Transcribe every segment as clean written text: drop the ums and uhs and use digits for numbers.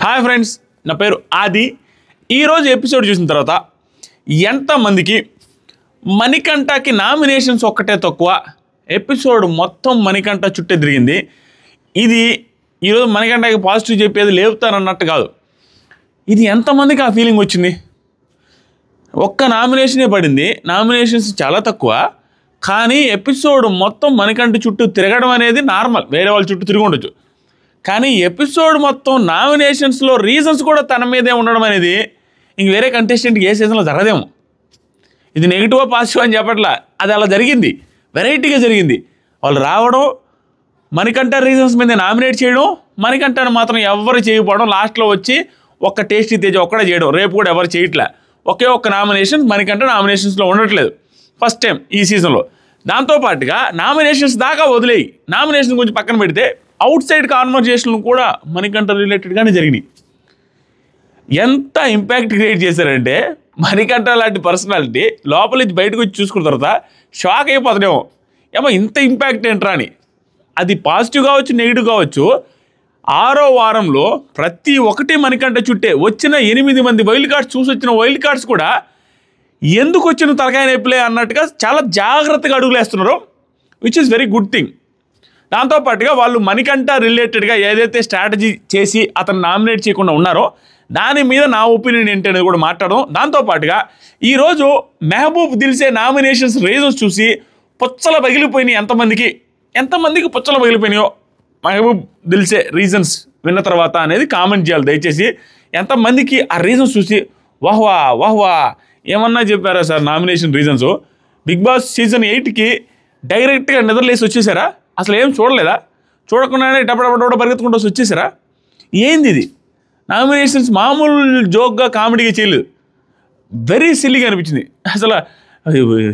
Hi friends, నా పేరు ఆది. ఈరోజు ఎపిసోడ్ చూసిన తర్వాత ఎంతమందికి మణికంఠకి నామినేషన్స్ ఒక్కటే తక్కువ, ఎపిసోడ్ మొత్తం మణికంఠ చుట్టే తిరిగింది. ఇది ఈరోజు మణికంఠకి పాజిటివ్ చెప్పేది లేపుతారన్నట్టు కాదు. ఇది ఎంతమందికి ఆ ఫీలింగ్ వచ్చింది? ఒక్క నామినేషనే పడింది, నామినేషన్స్ చాలా తక్కువ, కానీ ఎపిసోడ్ మొత్తం మణికంఠ చుట్టూ తిరగడం అనేది నార్మల్, వేరే వాళ్ళ చుట్టూ తిరిగి ఉండొచ్చు. కానీ ఎపిసోడ్ మొత్తం నామినేషన్స్లో రీజన్స్ కూడా తన మీదే ఉండడం అనేది ఇంక వేరే కంటెస్టెంట్కి ఏ సీజన్లో జరగదేమో. ఇది నెగిటివ్ పాజిటివ్ అని చెప్పట్లా, అది అలా జరిగింది, వెరైటీగా జరిగింది. వాళ్ళు రావడం, మణికంఠ రీజన్స్ మీద నామినేట్ చేయడం, మణికంఠను మాత్రం ఎవరు చేయకపోవడం, లాస్ట్లో వచ్చి ఒక్క టేస్టీ తేజ ఒక్కడే చేయడం. రేపు కూడా ఎవరు చేయట్లే, ఒకే ఒక్క నామినేషన్ మణికంఠ నామినేషన్స్లో ఉండట్లేదు ఫస్ట్ టైం ఈ సీజన్లో. దాంతోపాటుగా నామినేషన్స్ దాకా వదిలేయి, నామినేషన్ కొంచెం పక్కన పెడితే అవుట్ సైడ్ కాన్వర్జేషన్లు కూడా మణికంఠ రిలేటెడ్గానే జరిగినాయి. ఎంత ఇంపాక్ట్ క్రియేట్ చేశారంటే మణికంఠ లాంటి పర్సనాలిటీ లోపల నుంచి బయటకు వచ్చి చూసుకున్న తర్వాత షాక్ అయిపోతాడేమో, ఏమో ఇంత ఇంపాక్ట్ ఏంట్రా అని. అది పాజిటివ్ కావచ్చు, నెగిటివ్ కావచ్చు. 6వ వారంలో ప్రతి ఒక్కటి మణికంఠ చుట్టే వచ్చిన 8 మంది వైల్డ్ కార్డ్స్, చూసి వచ్చిన వైల్డ్ కార్డ్స్ కూడా ఎందుకు వచ్చిన తలకాయ నొప్పిలే అన్నట్టుగా చాలా జాగ్రత్తగా అడుగులేస్తున్నారు, which is very good thing. దాంతోపాటుగా వాళ్ళు మణికంఠ రిలేటెడ్గా ఏదైతే స్ట్రాటజీ చేసి అతను నామినేట్ చేయకుండా ఉన్నారో దాని మీద నా ఒపీనియన్ ఏంటి అనేది కూడా మాట్లాడడం. దాంతోపాటుగా ఈరోజు మెహబూబ్ దిల్సే నామినేషన్స్ రీజన్స్ చూసి పుచ్చలు పగిలిపోయినాయి. ఎంతమందికి పుచ్చలు పగిలిపోయినాయో మెహబూబ్ దిల్సే రీజన్స్ విన్న తర్వాత అనేది కామెంట్ చేయాలి దయచేసి. ఎంతమందికి ఆ రీజన్స్ చూసి వాహ్వా ఏమన్నా చెప్పారా sir nomination reasons? Bigg Boss season 8కి డైరెక్ట్గా నిద్రలేసి వచ్చేసారా? అసలు ఏం చూడలేదా? చూడకుండానే డబ్బడ పరిగెత్తుకుంటూ వచ్చేసారా? ఏంది ఇది? నామినేషన్స్ మామూలు జోక్గా కామెడీగా చేయలేదు, వెరీ సిల్లీగా అనిపించింది. అసలు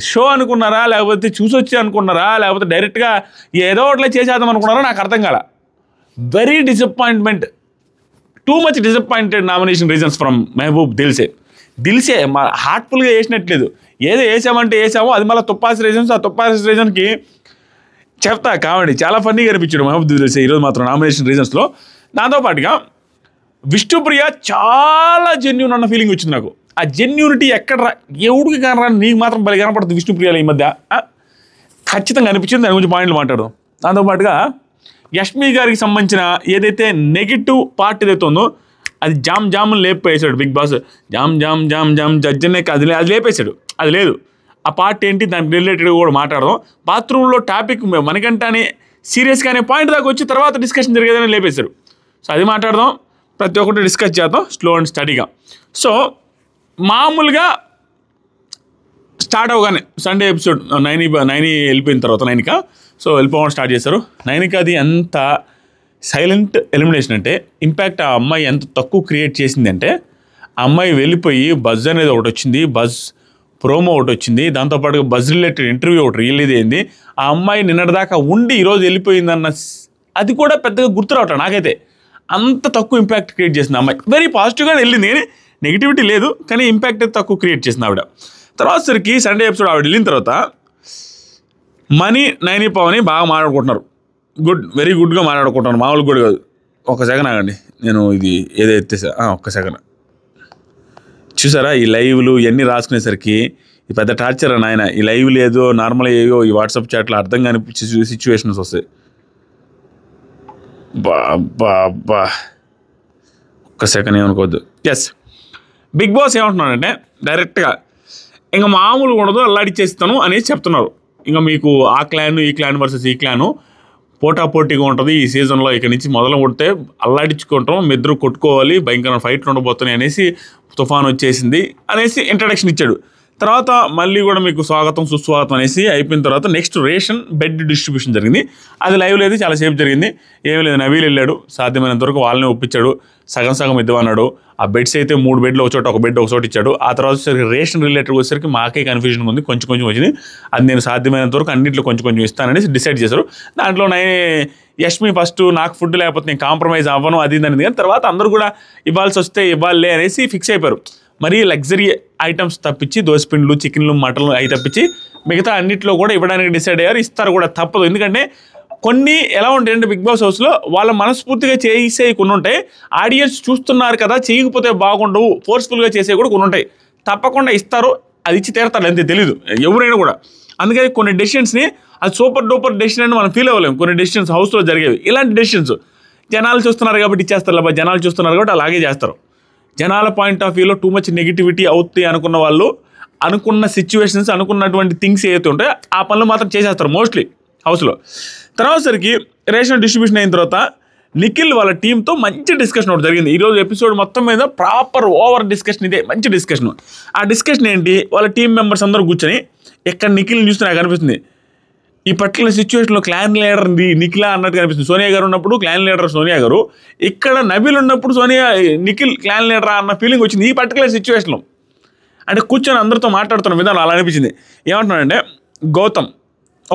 షో అనుకున్నారా, లేకపోతే చూసొచ్చి అనుకున్నారా, లేకపోతే డైరెక్ట్గా ఏదో ఒకట్లా చేసేద్దాం అనుకున్నారా? నాకు అర్థం కాల. Very disappointment, too much disappointed nomination reasons from Mehboob Dilse మా హార్ట్ఫుల్గా వేసినట్లేదు. ఏదో వేసామంటే వేసామో అది మళ్ళీ తుప్పాసి రీజన్స్. ఆ తుప్పాసి రీజన్కి చెప్తా కామెడీ చాలా ఫన్నీగా అనిపించాడు మెహబూబ్ దిల్సే ఈరోజు మాత్రం నామినేషన్ రీజన్స్లో. దాంతోపాటుగా విష్ణుప్రియ చాలా జెన్యూన్ అన్న ఫీలింగ్ వచ్చింది నాకు. ఆ జెన్యూనిటీ ఎక్కడ ఎవడికి కనరా, నీకు మాత్రం బలి కనపడుతుంది విష్ణుప్రియలో ఈ మధ్య. ఖచ్చితంగా అనిపించింది, దాని గురించి పాయింట్లు మాట్లాడడం. దాంతోపాటుగా గారికి సంబంధించిన ఏదైతే నెగిటివ్ పార్ట్ ఏదైతే ఉందో అది జామ్ లేపేసాడు బిగ్ బాస్. జామ్ జడ్జనే అది లేపేశాడు, అది లేదు. ఆ పార్ట్ ఏంటి, దానికి రిలేటెడ్గా కూడా మాట్లాడదాం. బాత్రూంలో టాపిక్ మనకంటే సీరియస్గానే పాయింట్ దాకా వచ్చి తర్వాత డిస్కషన్ జరిగేదని లేపేశారు. సో అది మాట్లాడదాం, ప్రతి ఒక్కటి డిస్కస్ చేద్దాం స్లో అండ్ స్టడీగా. సో మామూలుగా స్టార్ట్ అవగానే సండే ఎపిసోడ్ 9 వెళ్ళిపోయిన తర్వాత 9కి సో వెళ్ళిపోవడం స్టార్ట్ చేశారు. 9కి అది ఎంత సైలెంట్ ఎలిమినేషన్ అంటే ఇంపాక్ట్ ఆ అమ్మాయి ఎంత తక్కువ క్రియేట్ చేసింది అంటే, ఆ అమ్మాయి వెళ్ళిపోయి బజ్ అనేది ఒకటి వచ్చింది, బజ్ ప్రోమో ఒకటి వచ్చింది, దాంతోపాటుగా బజ్ రిలేటెడ్ ఇంటర్వ్యూ ఒకటి రిలీజ్ అయింది. ఆ అమ్మాయి నిన్నటిదాకా ఉండి ఈరోజు వెళ్ళిపోయిందన్న అది కూడా పెద్దగా గుర్తు రావట్లేదు నాకైతే. అంత తక్కువ ఇంపాక్ట్ క్రియేట్ చేసింది అమ్మాయి. వెరీ పాజిటివ్గా వెళ్ళింది, నెగిటివిటీ లేదు, కానీ ఇంపాక్ట్ అయితే తక్కువ క్రియేట్ చేసింది ఆవిడ. తర్వాత సరికి సండే ఎపిసోడ్ ఆవిడ వెళ్ళిన తర్వాత మనీ నైని పవని బాగా మాట్లాడుకుంటున్నారు. వెరీ గుడ్గా మాట్లాడుకుంటున్నారు, మామూలు కూడా కాదు. ఒక సెకండ్ ఆగండి, నేను ఇది ఏదైతే ఒక్క సెకండ్ చూసారా, ఈ లైవ్లు ఇవన్నీ రాసుకునేసరికి ఈ పెద్ద టార్చర్ అని ఆయన. ఈ లైవ్ లేదో నార్మల్ ఏదో ఈ వాట్సాప్ చాట్లో అర్థం కాని సిచ్యువేషన్స్ వస్తాయి. బా ఒక్క సెకండ్ ఏమనుకోవద్దు. ఎస్, బిగ్ బాస్ ఏమంటున్నాడంటే డైరెక్ట్గా ఇంకా మామూలుగా ఉండదు, అల్లాడిచ్చేస్తాను అనేసి చెప్తున్నారు. ఇంకా మీకు ఆ క్లాన్ ఈ క్లాన్ వర్సెస్ ఈ క్లాను పోటాపోటీగా ఉంటుంది ఈ సీజన్లో. ఇక్కడి నుంచి మొదలు కొడితే అల్లాడించుకుంటాం, మిద్దరు కొట్టుకోవాలి, భయంకరమైన ఫైట్లు ఉండబోతున్నాయి అనేసి తుఫాన్ వచ్చేసింది అనేసి ఇంట్రడక్షన్ ఇచ్చాడు. తర్వాత మళ్ళీ కూడా మీకు స్వాగతం సుస్వాగతం అనేసి అయిపోయిన తర్వాత నెక్స్ట్ రేషన్ బెడ్ డిస్ట్రిబ్యూషన్ జరిగింది. అది లైవ్లో అయితే చాలాసేపు జరిగింది. ఏమీ లేదు, నవీల్ వెళ్ళాడు, సాధ్యమైనంత వరకు వాళ్ళని ఒప్పించాడు, సగం ఇద్దామన్నాడు. ఆ బెడ్స్ అయితే 3 బెడ్లు ఒక బెడ్ ఒక చోట ఇచ్చాడు. ఆ తర్వాత వచ్చేసరికి రేషన్ రిలేటెడ్ వచ్చేసరికి మాకే కన్ఫ్యూజన్ ఉంది, కొంచెం వచ్చింది. అది నేను సాధ్యమైనంత వరకు అన్నింటిలో కొంచెం ఇస్తాననేసి డిసైడ్ చేశారు. దాంట్లో యష్మి ఫస్ట్ నాకు ఫుడ్ లేకపోతే నేను కాంప్రమైజ్ అవ్వను అది దాని, కానీ తర్వాత అందరూ కూడా ఇవ్వాల్సి వస్తే ఇవ్వాలే అనేసి ఫిక్స్ అయిపోయారు. మరీ లగ్జరీ ఐటమ్స్ తప్పించి దోసపిండ్లు, చికెన్లు, మటన్లు అవి తప్పించి మిగతా అన్నింటిలో కూడా ఇవ్వడానికి డిసైడ్ అయ్యారు. ఇస్తారు కూడా, తప్పదు. ఎందుకంటే కొన్ని ఎలా ఉంటాయంటే బిగ్ బాస్ హౌస్లో వాళ్ళ మనస్ఫూర్తిగా చేసే కొన్ని ఉంటాయి, ఆడియన్స్ చూస్తున్నారు కదా చేయకపోతే బాగుండవు ఫోర్స్ఫుల్గా చేసే కూడా కొన్ని ఉంటాయి. తప్పకుండా ఇస్తారు, అది ఇచ్చి తీరతారు అంతే, తెలీదు ఎవరైనా కూడా. అందుకని కొన్ని డెసిషన్స్ని అది సూపర్ డూపర్ డెసిషన్ అని మనం ఫీల్ అవ్వలేము. కొన్ని డెసిషన్స్ హౌస్లో జరిగేవి ఇలాంటి డెసిషన్స్ జనాలు చూస్తున్నారు కాబట్టి ఇచ్చేస్తారు, లేకపోతే జనాలు చూస్తున్నారు కాబట్టి అలాగే చేస్తారు. జనాల పాయింట్ ఆఫ్ వ్యూలో టూ మచ్ నెగిటివిటీ అవుతాయి అనుకున్న వాళ్ళు అనుకున్న సిచ్యువేషన్స్ అనుకున్నటువంటి థింగ్స్ ఏవైతే ఉంటాయో ఆ పనులు మాత్రం చేసేస్తారు మోస్ట్లీ హౌస్లో. తర్వాత సరికి రేషన్ డిస్ట్రిబ్యూషన్ అయిన తర్వాత నిఖిల్ వాళ్ళ టీంతో మంచి డిస్కషన్ ఒకటి జరిగింది. ఈరోజు ఎపిసోడ్ మొత్తం మీద ప్రాపర్ ఓవర్ డిస్కషన్, ఇదే మంచి డిస్కషన్. ఆ డిస్కషన్ ఏంటి, వాళ్ళ టీం మెంబర్స్ అందరూ కూర్చొని ఎక్కడ నిఖిల్ని చూస్తే నాకు అనిపిస్తుంది ఈ పర్టికులర్ సిచ్యువేషన్లో క్లాన్ లీడర్ నిఖిలా అన్నట్టు కనిపిస్తుంది. సోనియా గారు ఉన్నప్పుడు క్లాన్ లీడర్ సోనియా గారు, ఇక్కడ నబీల్ ఉన్నప్పుడు నిఖిల్ క్లాన్ లీడరా అన్న ఫీలింగ్ వచ్చింది ఈ పర్టికులర్ సిచ్యువేషన్లో. అంటే కూర్చొని అందరితో మాట్లాడుతున్న విధానం అలా అనిపించింది. ఏమంటున్నాడంటే గౌతమ్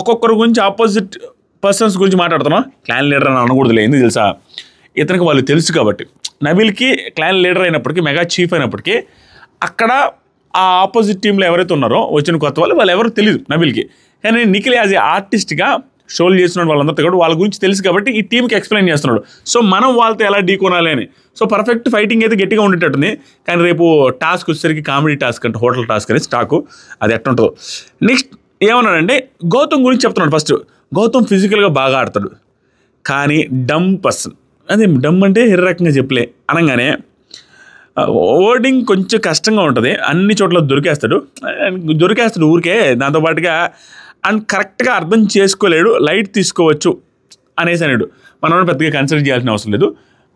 ఒక్కొక్కరి గురించి ఆపోజిట్ పర్సన్స్ గురించి మాట్లాడుతున్నాం, క్లాన్ లీడర్ అని అనకూడదులే, ఎందుకు తెలుసా, ఇతనికి వాళ్ళు తెలుసు కాబట్టి. నబీల్కి క్లాన్ లీడర్ అయినప్పటికీ మెగా చీఫ్ అయినప్పటికీ అక్కడ ఆ ఆపోజిట్ టీంలో ఎవరైతే ఉన్నారో వచ్చిన కొత్త వాళ్ళు ఎవరు తెలియదు నబీల్కి. కానీ నిఖిల్ యాజ్ ఏ ఆర్టిస్ట్గా షోలు చేస్తున్నాడు వాళ్ళందరితో కూడా, వాళ్ళ గురించి తెలుసు కాబట్టి ఈ టీంకి ఎక్స్ప్లెయిన్ చేస్తున్నాడు. సో మనం వాళ్ళతో ఎలా ఢీకొనాలి అని. సో పర్ఫెక్ట్ ఫైటింగ్ అయితే గట్టిగా ఉండేటట్టుంది. కానీ రేపు టాస్క్ వచ్చేసరికి కామెడీ టాస్క్ అంటే హోటల్ టాస్క్ అని స్టాకు, అది ఎట్టుంటుందో. నెక్స్ట్ ఏమన్నాడంటే గౌతమ్ గురించి చెప్తున్నాడు. ఫస్ట్ గౌతమ్ ఫిజికల్గా బాగా ఆడతాడు కానీ డమ్ పర్సన్, అదే డమ్ అంటే ఏ రకంగా చెప్పలే అనగానే ఓడింగ్ కొంచెం కష్టంగా ఉంటుంది, అన్ని చోట్ల దొరికేస్తాడు ఊరికే. దాంతోపాటుగా అండ్ కరెక్ట్గా అర్థం చేసుకోలేడు, లైట్ తీసుకోవచ్చు అనేసి అన్నాడు. మనం పెద్దగా కన్సిడర్ చేయాల్సిన అవసరం లేదు,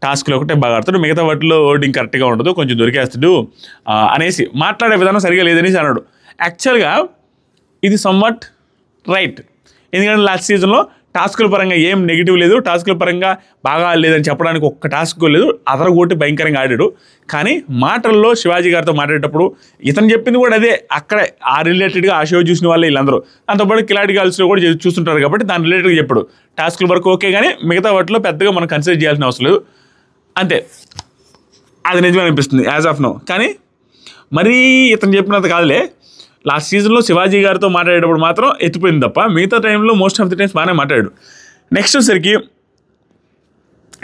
టాస్క్లో ఒకటే బాగా ఆడతాడు, మిగతా వాటిలో ఓడింగ్ కరెక్ట్గా ఉండదు, కొంచెం దొరికేస్తాడు అనేసి మాట్లాడే విధానం సరిగా లేదనేసి అన్నాడు. యాక్చువల్గా ఇది సమ్వాట్ రైట్, ఎందుకంటే లాస్ట్ సీజన్లో టాస్కుల పరంగా ఏం నెగిటివ్ లేదు, టాస్కుల పరంగా బాగా లేదని చెప్పడానికి ఒక్క టాస్క్ లేదు, అదరగొట్టి భయంకరంగా ఆడాడు. కానీ మాటల్లో శివాజీ గారితో మాట్లాడేటప్పుడు ఇతను చెప్పింది కూడా అదే, అక్కడే ఆ రిలేటెడ్గా ఆ షో చూసిన వాళ్ళే వీళ్ళందరూ. దాంతోపాటు కిలాడి గర్ల్స్లో కూడా చూస్తుంటారు కాబట్టి దాని రిలేటెడ్గా చెప్పాడు. టాస్కుల వరకు ఓకే, కానీ మిగతా వాటిలో పెద్దగా మనం కన్సిడర్ చేయాల్సిన అవసరం లేదు, అంతే. అది నిజమే అనిపిస్తుంది యాజ్ ఆఫ్ నో. కానీ మరీ ఇతను చెప్పినంత కాదులే, లాస్ట్ సీజన్లో శివాజీ గారితో మాట్లాడేటప్పుడు మాత్రం ఎత్తిపోయింది తప్ప మిగతా టైంలో మోస్ట్ ఆఫ్ ది టైమ్స్ బాగానే మాట్లాడాడు. నెక్స్ట్ వచ్చేసరికి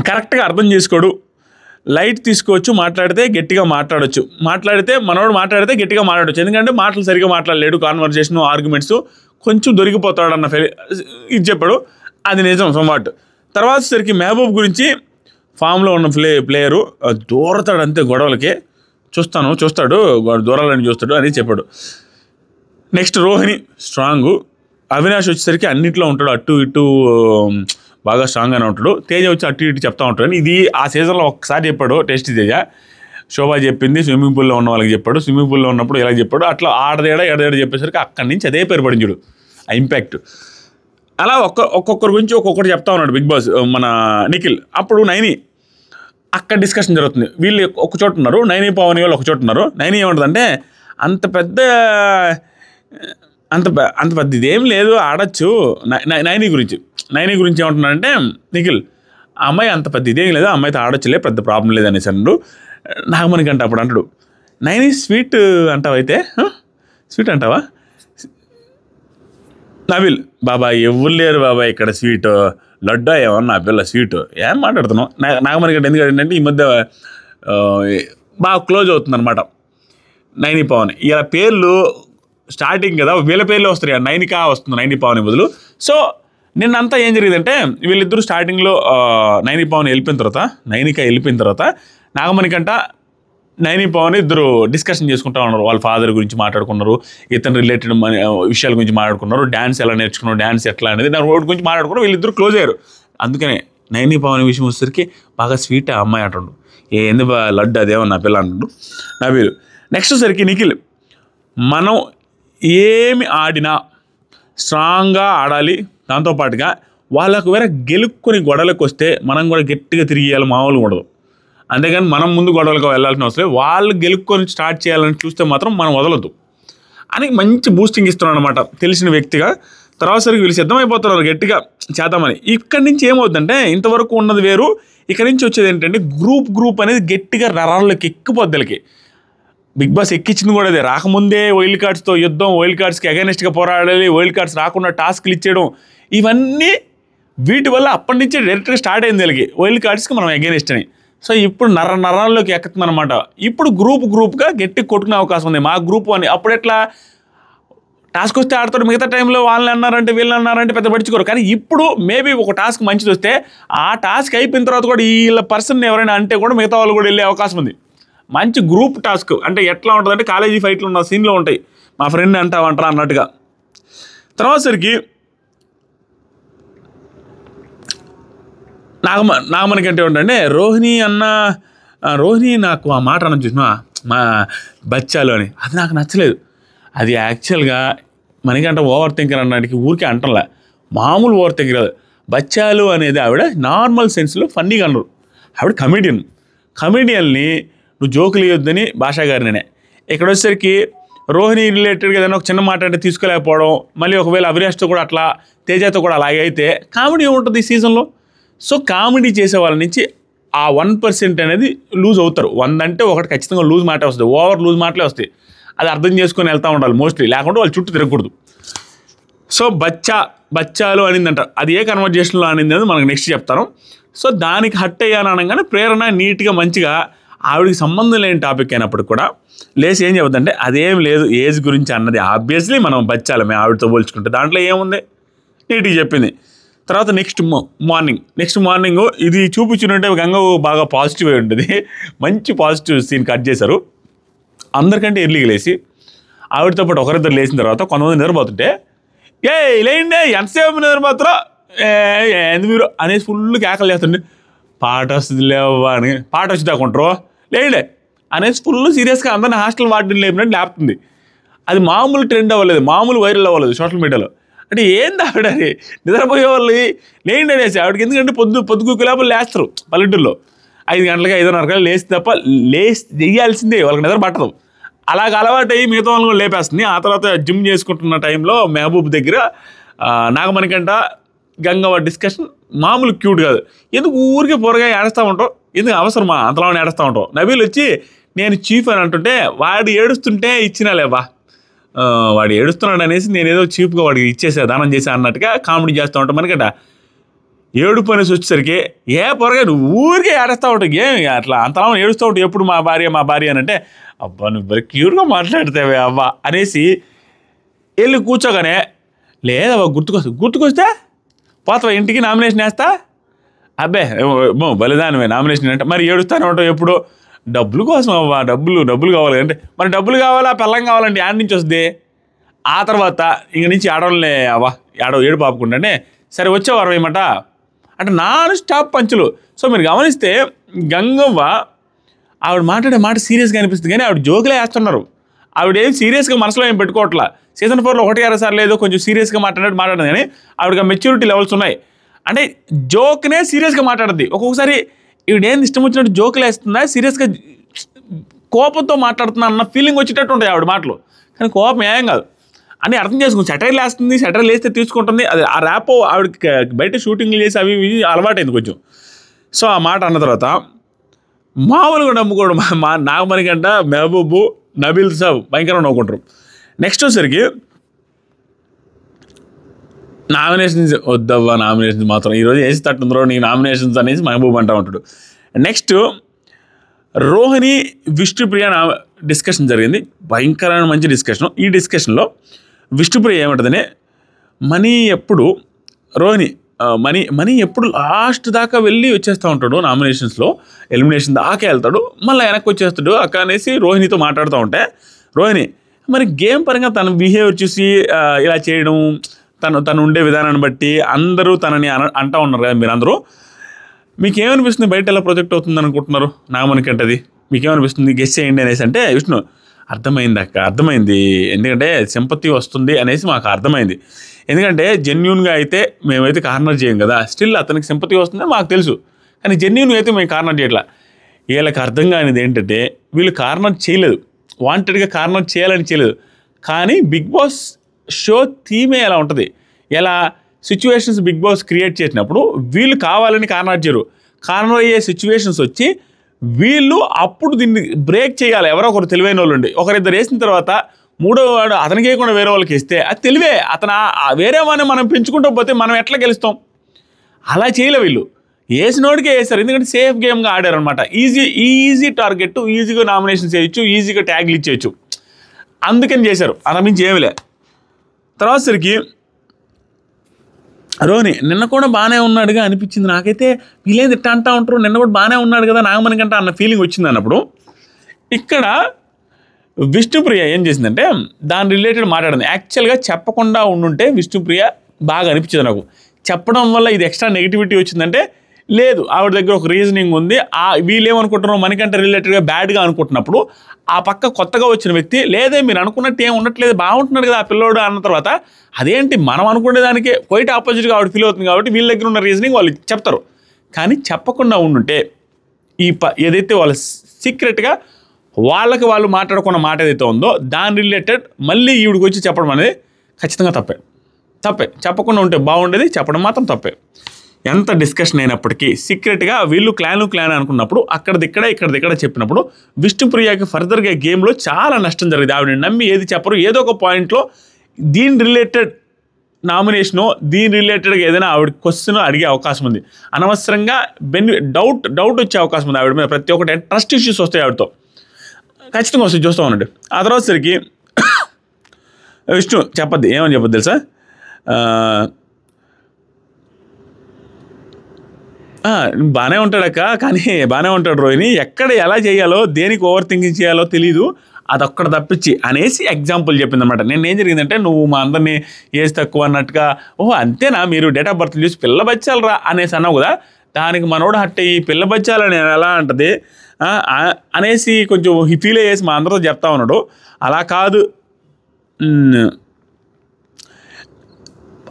కరెక్ట్గా అర్థం చేసుకోడు, లైట్ తీసుకోవచ్చు, మాట్లాడితే గట్టిగా మాట్లాడవచ్చు, మనోడు మాట్లాడితే గట్టిగా మాట్లాడవచ్చు, ఎందుకంటే మాటలు సరిగ్గా మాట్లాడలేడు, కాన్వర్జేషన్ ఆర్గ్యుమెంట్స్ కొంచెం దొరికిపోతాడు అన్న ఇది చెప్పాడు. అది నిజం సమ్వాట్. తర్వాత వచ్చేసరికి మెహబూబ్ గురించి ఫామ్లో ఉన్న ప్లేయరు దూరతాడు అంతే, గొడవలకి చూస్తాడు దూరాలని చూస్తాడు అని చెప్పాడు. నెక్స్ట్ రోహిణి స్ట్రాంగు, అవినాష్ వచ్చేసరికి అన్నింటిలో ఉంటాడు, అటు ఇటు బాగా స్ట్రాంగ్గానే ఉంటాడు. తేజ వచ్చి అటు ఇటు చెప్తా ఉంటాడు. ఇది ఆ సీజన్లో ఒక్కసారి చెప్పాడు టేస్టీ తేజ, శోభా చెప్పింది స్విమ్మింగ్ పూల్లో ఉన్న వాళ్ళకి చెప్పాడు, స్విమ్మింగ్ పూల్లో ఉన్నప్పుడు ఇలా చెప్పాడు, అట్లా ఆడదేడా చెప్పేసరికి అక్కడి నుంచి అదే పేరు పడింది చూడు ఆ ఇంపాక్ట్. అలా ఒక్కొక్కరి గురించి ఒక్కొక్కటి చెప్తా ఉన్నాడు బిగ్ బాస్ మన నిఖిల్. అప్పుడు నైని అక్కడ డిస్కషన్ జరుగుతుంది, వీళ్ళు ఒక చోట ఉన్నారు, నైని పవన్ వాళ్ళు ఒక చోట ఉన్నారు. నైని ఏమంటుందంటే అంత పెద్ద ఇదేం లేదు, ఆడచ్చు. నైని గురించి ఏమంటున్నాడంటే నిఖిల్, ఆ అమ్మాయి అంత పెద్ద ఇదేం లేదు, అమ్మాయితో ఆడొచ్చులే, పెద్ద ప్రాబ్లం లేదు అనేసి అన్నాడు. నాగమణికంట అప్పుడు అంటాడు, నైని స్వీట్ అంటావా, అయితే స్వీట్ అంటావా? నబీల్, బాబాయ్ ఎవరు లేరు బాబాయ్ ఇక్కడ స్వీట్, లడ్డా ఏమన్నా నా పిల్ల స్వీట్, ఏం మాట్లాడుతున్నావు? నాగమణికంట ఎందుకంటే ఈ మధ్య బాగా క్లోజ్ అవుతుంది అనమాట నైని పవన్. ఇలా పేర్లు స్టార్టింగ్ కదా, వీళ్ళ పేర్లు వస్తాయి, నైనికా వస్తుంది నైని పవన్ బదులు. సో నిన్నంతా ఏం జరిగిందంటే వీళ్ళిద్దరూ స్టార్టింగ్లో నైనికా వెళ్ళిపోయిన తర్వాత నాగమణికంట నైని పవన్ ఇద్దరు డిస్కషన్ చేసుకుంటూ ఉన్నారు, వాళ్ళ ఫాదర్ గురించి మాట్లాడుకున్నారు, ఇతను రిలేటెడ్ విషయాల గురించి మాట్లాడుకున్నారు, డ్యాన్స్ ఎలా నేర్చుకున్నారు, డ్యాన్స్ ఎట్లా అనేది దాని రోడ్ గురించి మాట్లాడుకున్నారు, వీళ్ళిద్దరు క్లోజ్ అయ్యారు. అందుకనే నైని పవన్ విషయం వచ్చేసరికి బాగా స్వీట్ ఆ అమ్మాయి అంటుండు, ఏంది లడ్డు అదేమో నా పిల్ల అంటుండు నబీల్. నెక్స్ట్ వచ్చేసరికి నిఖిల్, మనం ఏమి ఆడినా స్ట్రాంగ్గా ఆడాలి, దాంతోపాటుగా వాళ్ళకు వేరే గెలుక్కొని గొడవలకు వస్తే మనం కూడా గట్టిగా తిరిగేయాలి, మామూలుగా ఉండదు. అంతేగాని మనం ముందు గొడవలకు వెళ్ళాల్సిన అవసరం, వాళ్ళు గెలుక్కొని స్టార్ట్ చేయాలని చూస్తే మాత్రం మనం వదలొద్దు అని మంచి బూస్టింగ్ ఇస్తున్నాడు అనమాట తెలిసిన వ్యక్తిగా. తర్వాత సరికి వీళ్ళు సిద్ధమైపోతున్నారు గట్టిగా చేద్దామని. ఇక్కడి నుంచి ఏమవుతుందంటే ఇంతవరకు ఉన్నది వేరు, ఇక్కడి నుంచి వచ్చేది ఏంటంటే గ్రూప్ అనేది గట్టిగా నరాల్లోకి ఎక్కిపోద్దలకి. బిగ్ బాస్ ఎక్కించింది కూడా అదే, రాకముందే వైల్డ్ కార్డ్స్తో యుద్ధం, వైల్డ్ కార్డ్స్కి అగైనెస్ట్గా పోరాడాలి, వైల్డ్ కార్డ్స్ రాకుండా టాస్క్లు ఇచ్చేయడం, ఇవన్నీ వీటి వల్ల అప్పటి నుంచి డైరెక్ట్గా స్టార్ట్ అయింది వీళ్ళకి వైల్డ్ కార్డ్స్కి మనం అగైనెస్ట్ అని. సో ఇప్పుడు నరాల్లోకి ఎక్కుతుంది అనమాట. ఇప్పుడు గ్రూప్గా గట్టి కొట్టుకునే అవకాశం ఉంది మా గ్రూప్ అని. అప్పుడు ఎట్లా టాస్క్ వస్తే ఆడతాడు, మిగతా టైంలో వాళ్ళని అన్నారంటే వీళ్ళని అన్నారంటే పెద్ద పట్టించుకోరు. కానీ ఇప్పుడు మేబీ ఒక టాస్క్ మంచిది వస్తే ఆ టాస్క్ అయిపోయిన తర్వాత కూడా వీళ్ళ పర్సన్ ఎవరైనా అంటే కూడా మిగతా వాళ్ళు కూడా వెళ్ళే అవకాశం ఉంది. మంచి గ్రూప్ టాస్క్ అంటే ఎట్లా ఉంటుందంటే కాలేజీ ఫైట్లు ఉన్న సీన్లో ఉంటాయి, మా ఫ్రెండ్ అంటారా అన్నట్టుగా. తర్వాత సరికి నాగమణికంటే ఏంటంటే రోహిణి నాకు ఆ మాట అన్న చూసినా మా బచ్చాలు అని, అది నాకు నచ్చలేదు. అది యాక్చువల్గా మనకంటే ఓవర్ థింకర్ అన్నటికి ఊరికే అంటంలా, మామూలు ఓవర్ థింకర్ కాదు. బచ్చాలు అనేది ఆవిడ నార్మల్ సెన్స్లో ఫన్నీగా అన్నారు. ఆవిడ కమెడియన్ని నువ్వు జోకులు ఇవ్వద్దని భాషా గారినే. ఇక్కడ వచ్చేసరికి రోహిణి రిలేటెడ్గా ఏదైనా ఒక చిన్న మాట అంటే తీసుకోలేకపోవడం, మళ్ళీ ఒకవేళ అవినాష్తో కూడా అట్లా, తేజతో కూడా అలాగే అయితే కామెడీ ఉంటుంది ఈ సీజన్లో. సో కామెడీ చేసే వాళ్ళ నుంచి ఆ 1% అనేది లూజ్ అవుతారు. 100 అంటే ఒకటి ఖచ్చితంగా లూజ్ మాటే వస్తుంది, ఓవర్ లూజ్ మాటలే వస్తాయి. అది అర్థం చేసుకొని వెళ్తూ ఉండాలి మోస్ట్లీ, లేకుంటే వాళ్ళు చుట్టూ తిరగకూడదు. సో బచ్చాలు అనిందంట, అది ఏ కన్వర్జేషన్లో అనింది అనేది మనకు నెక్స్ట్ చెప్తాను. సో దానికి హట్ అయ్యాను అనగానే ప్రేరణ నీట్గా మంచిగా ఆవిడకి సంబంధం లేని టాపిక్ అయినప్పుడు కూడా లేసి ఏం చెబుతుందంటే అదేం లేదు ఏజ్ గురించి అన్నది. ఆబ్వియస్లీ మనం బచ్చాలమే ఆవిడతో పోల్చుకుంటే, దాంట్లో ఏముంది నీట్గా చెప్పింది. తర్వాత నెక్స్ట్ మార్నింగ్ ఇది చూపించుకుంటే గంగ బాగా పాజిటివ్ అయి ఉంటుంది. మంచి పాజిటివ్ సీన్ కట్ చేశారు. అందరికంటే ఎర్లీగా లేచి ఆవిడతో పాటు ఒకరిద్దరు లేచిన తర్వాత కొంతమంది నిద్రపోతుంటే లేండి ఎంతసేపు నిద్రపోతారో ఎందుకు మీరు అనేసి ఫుల్ కేకలు చేస్తుండే. పాట వస్తుంది లేవా అని, పాట వచ్చి దాకుంటారు లేండి అనేసి ఫుల్ సీరియస్గా అందరినీ హాస్టల్ వార్డెన్ లేపినట్టు లేపుతుంది. అది మామూలు ట్రెండ్ అవ్వలేదు, మామూలు వైరల్ అవ్వలేదు సోషల్ మీడియాలో. అంటే ఏంది ఆవిడ అని నిద్రపోయే వాళ్ళు లేండి అనేసి ఆవిడకి, ఎందుకంటే పొద్దుగుకు లేకపోతే లేస్తారు పల్లెటూరులో 5 గంటలకి 5:30 లేచి తప్ప చేయాల్సిందే, వాళ్ళకి నిద్ర పట్టదు. అలాగ అలవాటు అయ్యి మిగతా వాళ్ళని కూడా లేపేస్తుంది. ఆ తర్వాత జిమ్ చేసుకుంటున్న టైంలో మహబూబ్ దగ్గర నాగమణికంట గంగవ్వ డిస్కషన్ మామూలు క్యూట్ కాదు. ఎందుకు ఊరికే పొరగా ఏడుస్తూ ఉంటావు, ఎందుకు అవసరమా అంతలో ఏడుస్తూ ఉంటావు. నబీల్ వచ్చి నేను చీఫ్ అని అంటుంటే వాడు ఏడుస్తుంటే ఇచ్చినా లేవా, వాడు ఏడుస్తున్నాడు అనేసి నేను ఏదో చీప్గా వాడికి ఇచ్చేసా దానం చేసా అన్నట్టుగా కామెడీ చేస్తూ ఉంటాం. మనకట ఏడుపు అనేసి వచ్చేసరికి పొరగా నువ్వు ఊరికే ఏడుస్తూ ఉంటావు, అట్లా అంతలా ఏడుస్తూ ఉంటావు ఎప్పుడు మా భార్య అని అంటే, అబ్బా నువ్వు మరి క్యూర్గా మాట్లాడితేవే అవ్వా అనేసి వెళ్ళి కూర్చోగానే, లేదవ్వ గుర్తుకొస్తే పోతావా ఇంటికి నామినేషన్ వేస్తా, అబ్బే బలిదానమే నామినేషన్ అంటే మరి ఏడుస్తానే ఉంటావు ఎప్పుడు, డబ్బులు కోసం అవ్వా డబ్బులు కావాలి అంటే, మరి డబ్బులు కావాలా పెళ్ళం కావాలంటే యాడ్ నుంచి వస్తుంది. ఆ తర్వాత ఇంక నుంచి ఆడవాళ్ళనే అవ్వా ఏడు పాపుకుంటానే, సరే వచ్చేవారు 60 మాట అంటే నాన్ స్టాప్ పంచులు. సో మీరు గమనిస్తే గంగవ్వ ఆవిడ మాట్లాడే మాట సీరియస్గా అనిపిస్తుంది, కానీ ఆవిడ జోకులే వేస్తున్నారు. ఆవిడేం సీరియస్గా మనసులో ఏం పెట్టుకోవట్లా. సీజన్ 4లో 1-2 సార్లు ఏదో కొంచెం సీరియస్గా మాట్లాడింది, కానీ ఆవిడకి మెచ్యూరిటీ లెవెల్స్ ఉన్నాయి. అంటే జోక్నే సీరియస్గా మాట్లాడుద్ది. ఒక్కొక్కసారి ఈవిడేం ఇష్టం వచ్చినట్టు జోకులు వేస్తుందా, సీరియస్గా కోపంతో మాట్లాడుతున్నా అన్న ఫీలింగ్ వచ్చేటట్టు ఉంటాయి ఆవిడ మాటలు. కానీ కోపం ఏం కాదు అని అర్థం చేసుకుంది. సెటైర్లు వేస్తుంది, సెటైర్లు వేస్తే తీసుకుంటుంది. అది ఆ ర్యాప్ ఆవిడకి బయట షూటింగ్లు చేసి అవి ఇవి అలవాటైంది కొంచెం. సో ఆ మాట అన్న తర్వాత మామూలుగా నమ్ముకోవడం మా నాగమణికంట మహబూబు నబీల్ సాబ్ భయంకరంగా నవ్వుకుంటారు. నెక్స్ట్ వచ్చేసరికి నామినేషన్స్ వద్దవ్వా, నామినేషన్స్ మాత్రం ఈరోజు వేసి తట్టుందో నీ నామినేషన్స్ అనేసి మహబూబ్ అంటూ ఉంటాడు. నెక్స్ట్ రోహిణి విష్ణుప్రియ డిస్కషన్ జరిగింది, భయంకరమైన మంచి డిస్కషన్. ఈ డిస్కషన్లో విష్ణుప్రియ ఏమంటుందని, మనీ ఎప్పుడు లాస్ట్ దాకా వెళ్ళి వచ్చేస్తూ ఉంటాడు నామినేషన్స్లో, ఎలిమినేషన్ దాకా వెళ్తాడు, మళ్ళీ వెనక్కి వచ్చేస్తాడు అక్క అనేసి రోహిణితో మాట్లాడుతూ ఉంటే, రోహిణి మరి గేమ్ పరంగా తన బిహేవియర్ చూసి ఇలా చేయడం, తను ఉండే విధానాన్ని బట్టి అందరూ తనని అంటూ ఉన్నారు కదా మీరందరూ, మీకేమనిపిస్తుంది బయట ఎలా ప్రొజెక్ట్ అవుతుంది అనుకుంటున్నారు నాగమణికంటది, మీకేమనిపిస్తుంది గెస్ చేయండి అనేసి అంటే, విష్ణు అర్థమైంది ఎందుకంటే సింపతి వస్తుంది అనేసి మాకు అర్థమైంది. ఎందుకంటే జెన్యూన్గా అయితే మేమైతే కార్నర్ చేయం కదా, స్టిల్ అతనికి సింపతి వస్తుందని మాకు తెలుసు, కానీ జెన్యూన్గా అయితే మేము కార్నర్ చేయట్లా. వీళ్ళకి అర్థం కానిది ఏంటంటే వీళ్ళు కార్నర్ చేయలేదు, వాంటెడ్గా కార్నర్ చేయాలని చేయలేదు, కానీ బిగ్ బాస్ షో థీమే ఎలా ఉంటుంది, ఎలా సిచ్యువేషన్స్ బిగ్ బాస్ క్రియేట్ చేసినప్పుడు వీళ్ళు కావాలని కార్నర్ చేయరు, కార్నర్ అయ్యే సిచ్యువేషన్స్ వచ్చి వీళ్ళు అప్పుడు దీన్ని బ్రేక్ చేయాలి. ఎవరో ఒకరు తెలివైన వాళ్ళు ఉండి ఒకరిద్దరు వేసిన తర్వాత మూడో వాడు అతనికి వేయకుండా వేరే వాళ్ళకి ఇస్తే అది తెలివే, అతను వేరే వాడిని మనం పెంచుకుంటూ పోతే మనం ఎట్లా గెలుస్తాం. అలా చేయలే వీళ్ళు, వేసినోడికే వేస్తారు. ఎందుకంటే సేఫ్ గేమ్గా ఆడారు అనమాట. ఈజీ టార్గెట్, ఈజీగా నామినేషన్ చేయొచ్చు, ఈజీగా ట్యాగ్లు ఇచ్చేయచ్చు, అందుకని చేశారు. అలా మించి ఏమిలే. తర్వాత సరికి రోహిణి నిన్న కూడా బాగానే ఉన్నాడుగా అనిపించింది నాకైతే. వీళ్ళేది ఇట్ట అంటా ఉంటారు, నిన్న కూడా బాగానే ఉన్నాడు కదా నాగమణికంట అన్న ఫీలింగ్ వచ్చింది అన్నప్పుడు, ఇక్కడ విష్ణుప్రియ ఏం చేసిందంటే దాని రిలేటెడ్ మాట్లాడింది. యాక్చువల్గా చెప్పకుండా ఉండుంటే విష్ణుప్రియ బాగా అనిపించింది నాకు. చెప్పడం వల్ల ఇది ఎక్స్ట్రా నెగిటివిటీ వచ్చిందంటే లేదు, ఆవిడ దగ్గర ఒక రీజనింగ్ ఉంది. వీళ్ళు ఏమనుకుంటున్నారో మనకంట రిలేటెడ్గా బ్యాడ్గా అనుకుంటున్నప్పుడు ఆ పక్క కొత్తగా వచ్చిన వ్యక్తి లేదే మీరు అనుకున్నట్టు ఏం ఉండట్లేదు, బాగుంటున్నాడు కదా ఆ పిల్లోడు అన్న తర్వాత అదేంటి మనం అనుకునేదానికే క్వైట్ ఆపోజిట్గా ఆవిడ ఫీల్ అవుతుంది. కాబట్టి వీళ్ళ దగ్గర ఉన్న రీజనింగ్ వాళ్ళు చెప్తారు. కానీ చెప్పకుండా ఉండుంటే ఏదైతే వాళ్ళు సీక్రెట్గా వాళ్ళకి వాళ్ళు మాట్లాడుకున్న మాట ఏదైతే ఉందో దాని రిలేటెడ్ మళ్ళీ ఈవిడికి వచ్చి చెప్పడం అనేది ఖచ్చితంగా తప్పే. చెప్పకుండా ఉంటే బాగుండేది, చెప్పడం మాత్రం తప్పే. ఎంత డిస్కషన్ అయినప్పటికీ సీక్రెట్గా వీళ్ళు క్లాన్ అనుకున్నప్పుడు ఇక్కడిక్కడ చెప్పినప్పుడు విష్ణుప్రియకి ఫర్దర్గా గేమ్లో చాలా నష్టం జరిగింది. ఆవిడని నమ్మి ఏది చెప్పరు, ఏదో ఒక పాయింట్లో దీని రిలేటెడ్ నామినేషను, దీని రిలేటెడ్గా ఏదైనా ఆవిడ క్వశ్చన్ అడిగే అవకాశం ఉంది. అనవసరంగా డౌట్ వచ్చే అవకాశం ఉంది ఆవిడ మీద. ప్రతి ఒక్కటి ట్రస్ట్ ఇష్యూస్ వస్తాయి ఆవిడతో, ఖచ్చితంగా వస్తాయి, చూస్తూ ఉండండి. ఆ తర్వాత సరికి విష్ణు ఏమని చెప్పద్దు తెలుసా, బాగానే ఉంటాడక్క, కానీ బాగానే ఉంటాడు రోహిణి, ఎక్కడ ఎలా చేయాలో దేనికి ఓవర్ థింకింగ్ చేయాలో తెలీదు, అదొక్కడ తప్పించి అనేసి ఎగ్జాంపుల్ చెప్పింది అనమాట. నేను ఏం జరిగిందంటే నువ్వు మా అందరినీ ఏజ్ తక్కువ అన్నట్టుగా, ఓహో అంతేనా మీరు డేట్ ఆఫ్ బర్త్ చూసి పిల్ల బచ్చాలరా అనేసి అన్నావు కదా, దానికి మనోడు ఈ పిల్ల బచ్చాలని ఎలా అంటది అనేసి కొంచెం ఫీల్ అయ్యేసి మా అందరితో చెప్తా ఉన్నాడు. అలా కాదు,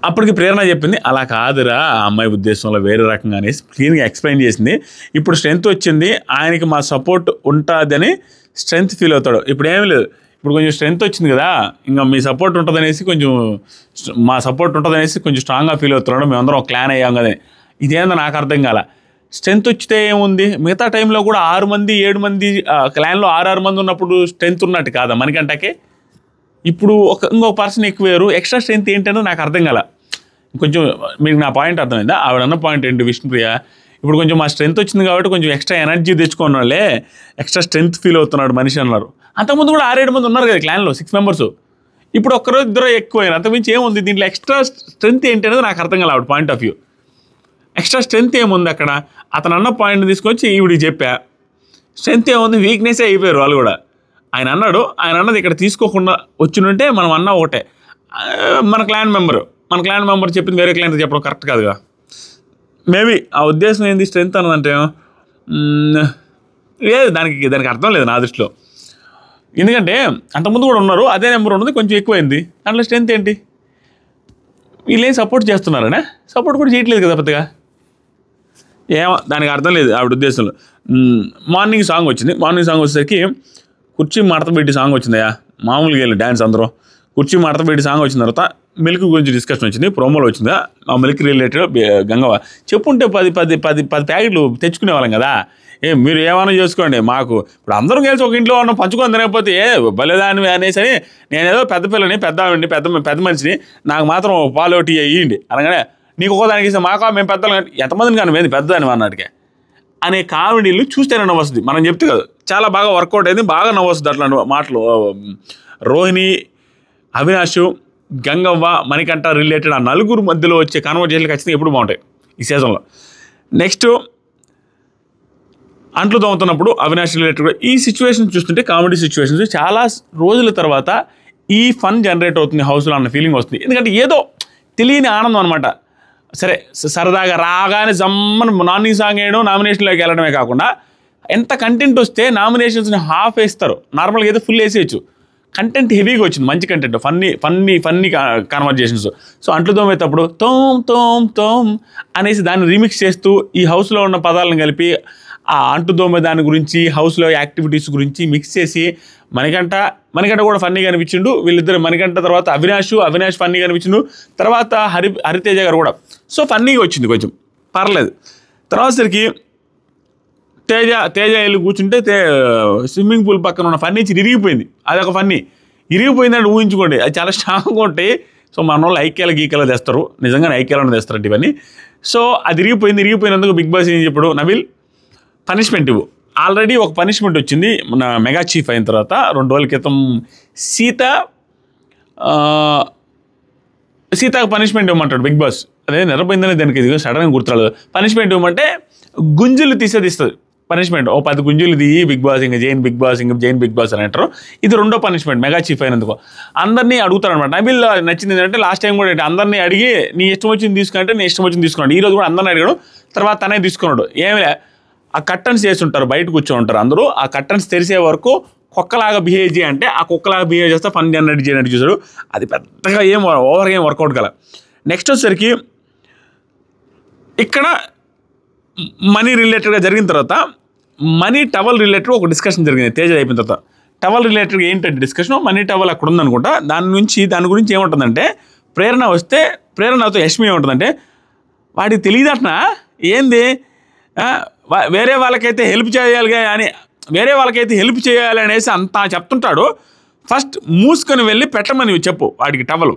అప్పటికి ప్రేరణ చెప్పింది అలా కాదురా ఆ అమ్మాయి ఉద్దేశంలో వేరే రకంగా అనేసి క్లీన్గా ఎక్స్ప్లెయిన్ చేసింది. ఇప్పుడు స్ట్రెంత్ వచ్చింది, ఆయనకి మా సపోర్ట్ ఉంటుందని స్ట్రెంత్ ఫీల్ అవుతాడు. ఇప్పుడు ఏమీ లేదు, ఇప్పుడు కొంచెం స్ట్రెంత్ వచ్చింది కదా, ఇంకా మీ సపోర్ట్ ఉంటుందనేసి మా సపోర్ట్ ఉంటుందనేసి కొంచెం స్ట్రాంగ్గా ఫీల్ అవుతున్నాడు, మేమందరం ఒక క్లాన్ అయ్యాం కదా. ఇదేందో నాకు అర్థం కాల. స్ట్రెంత్ వచ్చితే ఏముంది, మిగతా టైంలో కూడా 6 మంది 7 మంది క్లాన్లో 6 మంది ఉన్నప్పుడు స్ట్రెంత్ ఉన్నట్టు కాదా మనకంటే. ఇప్పుడు ఇంకొక పర్సన్ ఎక్కువేరు, ఎక్స్ట్రా స్ట్రెంత్ ఏంటంటే నాకు అర్థం కాల. కొంచెం మీకు నా పాయింట్ అర్థమైందా? ఆవిడన్న పాయింట్ ఏంటి విష్ణుప్రియ, ఇప్పుడు కొంచెం మా స్ట్రెంత్ వచ్చింది కాబట్టి కొంచెం ఎక్స్ట్రా ఎనర్జీ తెచ్చుకున్న వాళ్ళే ఎక్స్ట్రా స్ట్రెంత్ ఫీల్ అవుతున్నాడు మనిషి అన్నారు. అంతకుముందు కూడా 6-7 మంది ఉన్నారు కదా క్లాన్లో, 6 మెంబర్స్. ఇప్పుడు ఒక్కరో ఇద్దరు ఎక్కువైనా, అంతకుమించి ఏముంది దీంట్లో ఎక్స్ట్రా స్ట్రెంత్ ఏంటి అనేది నాకు అర్థం కాల ఆవిడ point of view. Extra strength ఏముంది అక్కడ, అతను అన్న పాయింట్ తీసుకొచ్చి ఈవిడికి చెప్పా. స్ట్రెంత్ ఏముంది, వీక్నెసే అయిపోయారు వాళ్ళు కూడా. ఆయన అన్నది ఇక్కడ తీసుకోకుండా వచ్చినుంటే మనం అన్న ఒకటే, మన క్లాన్ మెంబర్ చెప్పింది వేరే క్లాన్ చెప్పడం కరెక్ట్ కాదుగా. మేబీ ఆ ఉద్దేశం ఏంది స్ట్రెంత్ అన్నదంటే లేదు, దానికి అర్థం లేదు నా దృష్టిలో. ఎందుకంటే అంతకుముందు కూడా ఉన్నారు, అదే నెంబర్ ఉన్నది కొంచెం ఎక్కువైంది, దాంట్లో స్ట్రెంత్ ఏంటి? వీళ్ళు ఏం సపోర్ట్ చేస్తున్నారనే, సపోర్ట్ కూడా చేయట్లేదు కదా పెద్దగా. దానికి అర్థం లేదు ఆవిడ ఉద్దేశంలో. మార్నింగ్ సాంగ్ వచ్చేసరికి కుర్చీ మడతబెట్టి సాంగ్ వచ్చిందయా, మామూలుగా వెళ్ళి డ్యాన్స్ అందరూ. కుర్చీ మడతబెట్టి సాంగ్ వచ్చిన తర్వాత మిల్క్ గురించి డిస్కషన్ వచ్చింది, ప్రోమోలో వచ్చిందా ఆ మిల్క్ రిలేటెడ్. గంగవ్వ చెప్పుంటే 10 ప్యాకెట్లు తెచ్చుకునే వాళ్ళం కదా, మీరు ఏమైనా చేసుకోండి, మాకు ఇప్పుడు అందరం కలిసి ఒక ఇంట్లో ఉన్న పంచుకొని తినకపోతే బలేదాన్ని అనేసి అని నేనేదో పెద్ద పిల్లని పెద్ద మనిషిని, నాకు మాత్రం పాలు టీ ఇవ్వండి అనగానే నీకు ఒకదానికి ఇస్తే మాకు మేము పెద్దలు ఎంతమందిని కానీ మేము పెద్దదాన్ని అన్నట్టుగా అనే కామెడీలు చూస్తేనే నవ్వొస్తుంది. మనం చెప్తే కదా చాలా బాగా వర్కౌట్ అయింది, బాగా నవ్వొస్తుంది అట్లాంటి మాటలు. రోహిణి, అవినాష్, గంగవ్వ, మణికంఠ రిలేటెడ్ ఆ నలుగురు మధ్యలో వచ్చే కన్వర్జేషన్లు ఖచ్చితంగా ఎప్పుడు బాగుంటాయి ఈ సీజన్లో. నెక్స్ట్ అంట్లు తోముతున్నప్పుడు అవినాష్ రిలేటెడ్ ఈ సిచ్యువేషన్స్ చూస్తుంటే కామెడీ సిచ్యువేషన్స్ చాలా రోజుల తర్వాత ఈ ఫన్ జనరేట్ అవుతుంది హౌస్లో అన్న ఫీలింగ్ వస్తుంది. ఎందుకంటే ఏదో తెలియని ఆనందం అనమాట. సరే సరదాగా రాగానే జమ్మని మార్నింగ్ సాంగ్ వేయడం, నామినేషన్లోకి వెళ్ళడమే కాకుండా ఎంత కంటెంట్ వస్తే నామినేషన్స్ని హాఫ్ వేస్తారు, నార్మల్గా అయితే ఫుల్ వేసేయచ్చు. కంటెంట్ హెవీగా వచ్చింది, మంచి కంటెంట్, ఫన్నీ కన్వర్జేషన్స్. సో అంట్లు తోమేటప్పుడు తోమ్ అనేసి దాన్ని రీమిక్స్ చేస్తూ ఈ హౌస్లో ఉన్న పదాలను కలిపి ఆ అంటు దోమ దాని గురించి, హౌస్లో యాక్టివిటీస్ గురించి మిక్స్ చేసి మణికంఠ కూడా ఫన్నీగా అనిపించిండు. వీళ్ళిద్దరు మణికంఠ తర్వాత అవినాష్ ఫన్నీగా అనిపించిండు. తర్వాత హరితేజ గారు కూడా సో ఫన్నీగా వచ్చింది, కొంచెం పర్లేదు. తర్వాత సరికి తేజ వెళ్ళి కూర్చుంటే స్విమ్మింగ్ పూల్ పక్కన ఉన్న ఫర్నిచర్ ఇరిగిపోయింది. అదొక ఫన్నీ ఇరిగిపోయిందంటే ఊహించుకోండి, అది చాలా స్ట్రాంగ్గా ఉంటాయి. సో మన వాళ్ళు గీకలు తెస్తారు, నిజంగానే ఐక్యాలను తెస్తారు ఇవన్నీ. సో అది ఇరిగిపోయినందుకు బిగ్ బాస్ ఏం చెప్పాడు, నబిల్ పనిష్మెంట్ ఇవ్వు. ఆల్రెడీ ఒక పనిష్మెంట్ వచ్చింది మన మెగా చీఫ్ అయిన తర్వాత 2 రోజుల క్రితం. సీతాకు పనిష్మెంట్ ఇవ్వమంటాడు బిగ్ బాస్. అదే నిరపోయిందని దానికి ఇది సడన్గా గుర్తురాలేదు. పనిష్మెంట్ ఇవ్వమంటే గుంజులు తీస్తుంది పనిష్మెంట్. 10 గుంజులు తీయి బిగ్ బాస్, ఇంకా జైన్ బిగ్ బాస్, ఇంకా జైన్ బిగ్ బాస్ అని అంటారు. ఇది 2వ పనిష్మెంట్ మెగా చీఫ్ అయినందుకు. అందరినీ అడుగుతారనమాట. నబిల్ నచ్చింది ఏంటంటే లాస్ట్ టైం కూడా అందరినీ అడిగి నీ ఇష్టం వచ్చింది తీసుకుంటే నీ ఇష్టం వచ్చింది తీసుకున్నాడు. ఈరోజు కూడా అందరిని అడిగాడు, తర్వాత తనే తీసుకున్నాడు. ఏమిలే ఆ కర్టన్స్ చేసి ఉంటారు, బయట కూర్చొని ఉంటారు అందరూ. ఆ కర్టన్స్ తెరిసే వరకు కుక్కలాగా బిహేవ్ చేయంటే ఆ కుక్కలాగా బిహేవ్ చేస్తే పని చేయనట్టు చూసాడు. అది పెద్దగా ఓవర్గా వర్కౌట్ కల. నెక్స్ట్ వచ్చేసరికి ఇక్కడ మనీ రిలేటెడ్గా జరిగిన తర్వాత మనీ టవల్ రిలేటెడ్ ఒక డిస్కషన్ జరిగింది తేజ అయిపోయిన తర్వాత. టవల్ రిలేటెడ్గా ఏంటంటే డిస్కషన్, మనీ టవల్ అక్కడ ఉందనుకుంటా. దాని గురించి ఏముంటుందంటే ప్రేరణతో యష్మి ఏముంటుందంటే, వాడికి తెలియదట్నా ఏంది వేరే వాళ్ళకైతే హెల్ప్ చేయాలి అనేసి అంతా చెప్తుంటాడు. ఫస్ట్ మూసుకొని వెళ్ళి పెట్టమని చెప్పు వాడికి టవలు.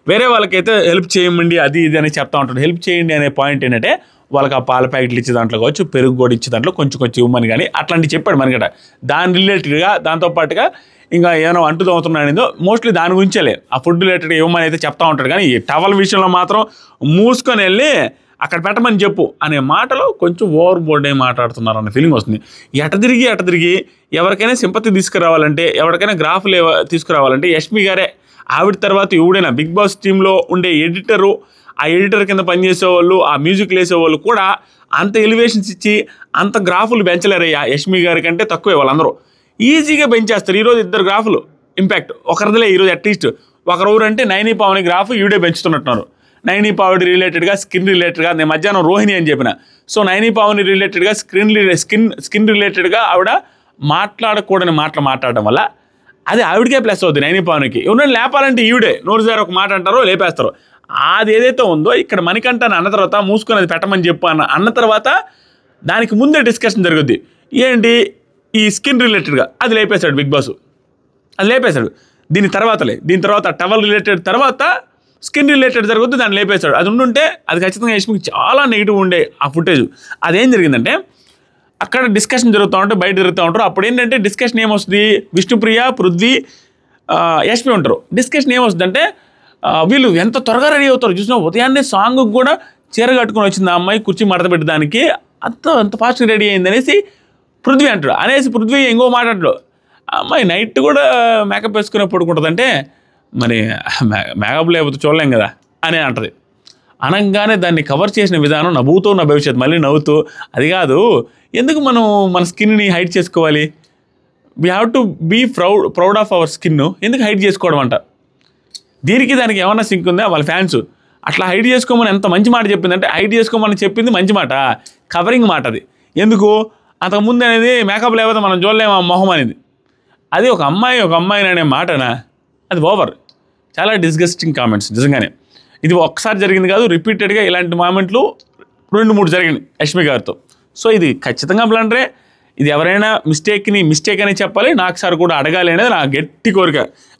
వేరే వాళ్ళకైతే హెల్ప్ చేయమండి అది ఇది అని చెప్తా ఉంటాడు. హెల్ప్ చేయండి అనే పాయింట్ ఏంటంటే వాళ్ళకి ఆ పాల ప్యాకెట్లు ఇచ్చే దాంట్లో కావచ్చు, పెరుగు కూడా ఇచ్చే దాంట్లో కొంచెం ఇవ్వమని కానీ అట్లాంటివి చెప్పాడు మనకట. దాని రిలేటెడ్గా దాంతోపాటుగా ఇంకా ఏమైనా అంటు తోముతున్నాడో మోస్ట్లీ దాని గురించేలే. ఆ ఫుడ్ రిలేటెడ్గా ఇవ్వమని అయితే చెప్తా ఉంటాడు. కానీ ఈ టవల్ విషయంలో మాత్రం మూసుకొని వెళ్ళి అక్కడ పెట్టమని చెప్పు అనే మాటలో కొంచెం ఓవర్ బోర్డ్ అయి మాట్లాడుతున్నారు అన్న ఫీలింగ్ వస్తుంది. ఎట తిరిగి ఎవరికైనా సింపతి తీసుకురావాలంటే, ఎవరికైనా గ్రాఫ్లు తీసుకురావాలంటే యష్మి గారే. ఆవిడ తర్వాత ఎవడైనా బిగ్ బాస్ టీంలో ఉండే ఎడిటరు, ఆ ఎడిటర్ కింద పనిచేసేవాళ్ళు, ఆ మ్యూజిక్ వేసేవాళ్ళు కూడా అంత ఎలివేషన్స్ ఇచ్చి అంత గ్రాఫులు పెంచలేరయ్యా. యష్మి గారి కంటే తక్కువే వాళ్ళందరూ. ఈజీగా పెంచేస్తారు. ఈరోజు 2 గ్రాఫులు ఇంపాక్ట్ ఒకరిదిలే. ఈరోజు అట్లీస్ట్ ఒకరెవరంటే నైని పావని గ్రాఫ్ ఈవిడే పెంచుతున్నట్టున్నారు. నైని పావని రిలేటెడ్గా స్కిన్ రిలేటెడ్గా నేను మధ్యాహ్నం రోహిణి అని చెప్పిన. సో నైని పావని రిలేటెడ్గా స్కిన్ రిలేటెడ్గా ఆవిడ మాట్లాడకూడని మాట్లాడడం వల్ల అది ఆవిడకే ప్లస్ అవుతుంది. నైని పావనికి ఎవరైనా లేపాలంటే ఈవిడే నోరు జారి ఒక మాట అంటారో లేపేస్తారు. అది ఏదైతే ఉందో ఇక్కడ మణికంఠని అన్న తర్వాత మూసుకొని అది పెట్టమని చెప్పు అన్న తర్వాత దానికి ముందే డిస్కషన్ జరుగుద్ది. ఏంటి ఈ స్కిన్ రిలేటెడ్గా అది లేపేశాడు బిగ్ బాస్. అది లేపేశాడు. దీని తర్వాత టవల్ రిలేటెడ్ తర్వాత స్కిన్ రిలేటెడ్ జరుగుద్ది, దాన్ని లేపేశాడు. అది ఉండుంటే అది ఖచ్చితంగా యష్మికి చాలా నెగిటివ్ ఉండే ఆ ఫుటేజ్. అదేం జరిగిందంటే అక్కడ డిస్కషన్ జరుగుతూ ఉంటే బయట జరుగుతూ ఉంటారు. అప్పుడు ఏంటంటే డిస్కషన్ ఏమొస్తుంది, విష్ణుప్రియ, పృథ్వీ, యష్మి ఉంటారు. డిస్కషన్ ఏమొస్తుందంటే వీళ్ళు ఎంత త్వరగా రెడీ అవుతారు చూసినా. ఉదయాన్నే సాంగ్కి కూడా చీర కట్టుకొని వచ్చింది ఆ అమ్మాయి కుర్చీ మడత పెట్టడానికి, అంత ఫాస్ట్గా రెడీ అయింది అనేసి పృథ్వీ అంటాడు. పృథ్వీ ఇంకో మాట్లాడు, అమ్మాయి నైట్ కూడా మేకప్ వేసుకునే పడుకుంటుందంటే మరి మేకప్ లేకపోతే చూడలేం కదా అని అంటది. అనగానే దాన్ని కవర్ చేసిన విధానం నవ్వుతూ నా భవిష్యత్ మళ్ళీ నవ్వుతూ, అది కాదు ఎందుకు మనం మన స్కిన్ని హైడ్ చేసుకోవాలి, we have to be proud of our skin, ఎందుకు హైడ్ చేసుకోవడం అంట. దానికి ఏమన్నా సింక్ ఉందా వాళ్ళ ఫ్యాన్స్. అట్లా హైడ్ చేసుకోమని ఎంత మంచి మాట చెప్పిందంటే, హైడ్ చేసుకోమని చెప్పింది మంచి మాట, కవరింగ్ మాట అది. ఎందుకు అంతకుముందు అనేది మేకప్ లేకపోతే మనం చూడలేము ఆ మొహం అనేది. అది ఒక అమ్మాయిని అనే మాటనా, అది ఓవర్. చాలా డిస్గస్టింగ్ కామెంట్స్ నిజంగానే. ఇది ఒక్కసారి జరిగింది కాదు, రిపీటెడ్గా ఇలాంటి మూమెంట్లు 2-3 జరిగింది యష్మి గారితో. సో ఇది ఖచ్చితంగా బ్లండరే. ఇది ఎవరైనా మిస్టేక్ అని చెప్పాలి. నాకు సార్ కూడా అడగాలి అనేది నా గట్టి కోరిక.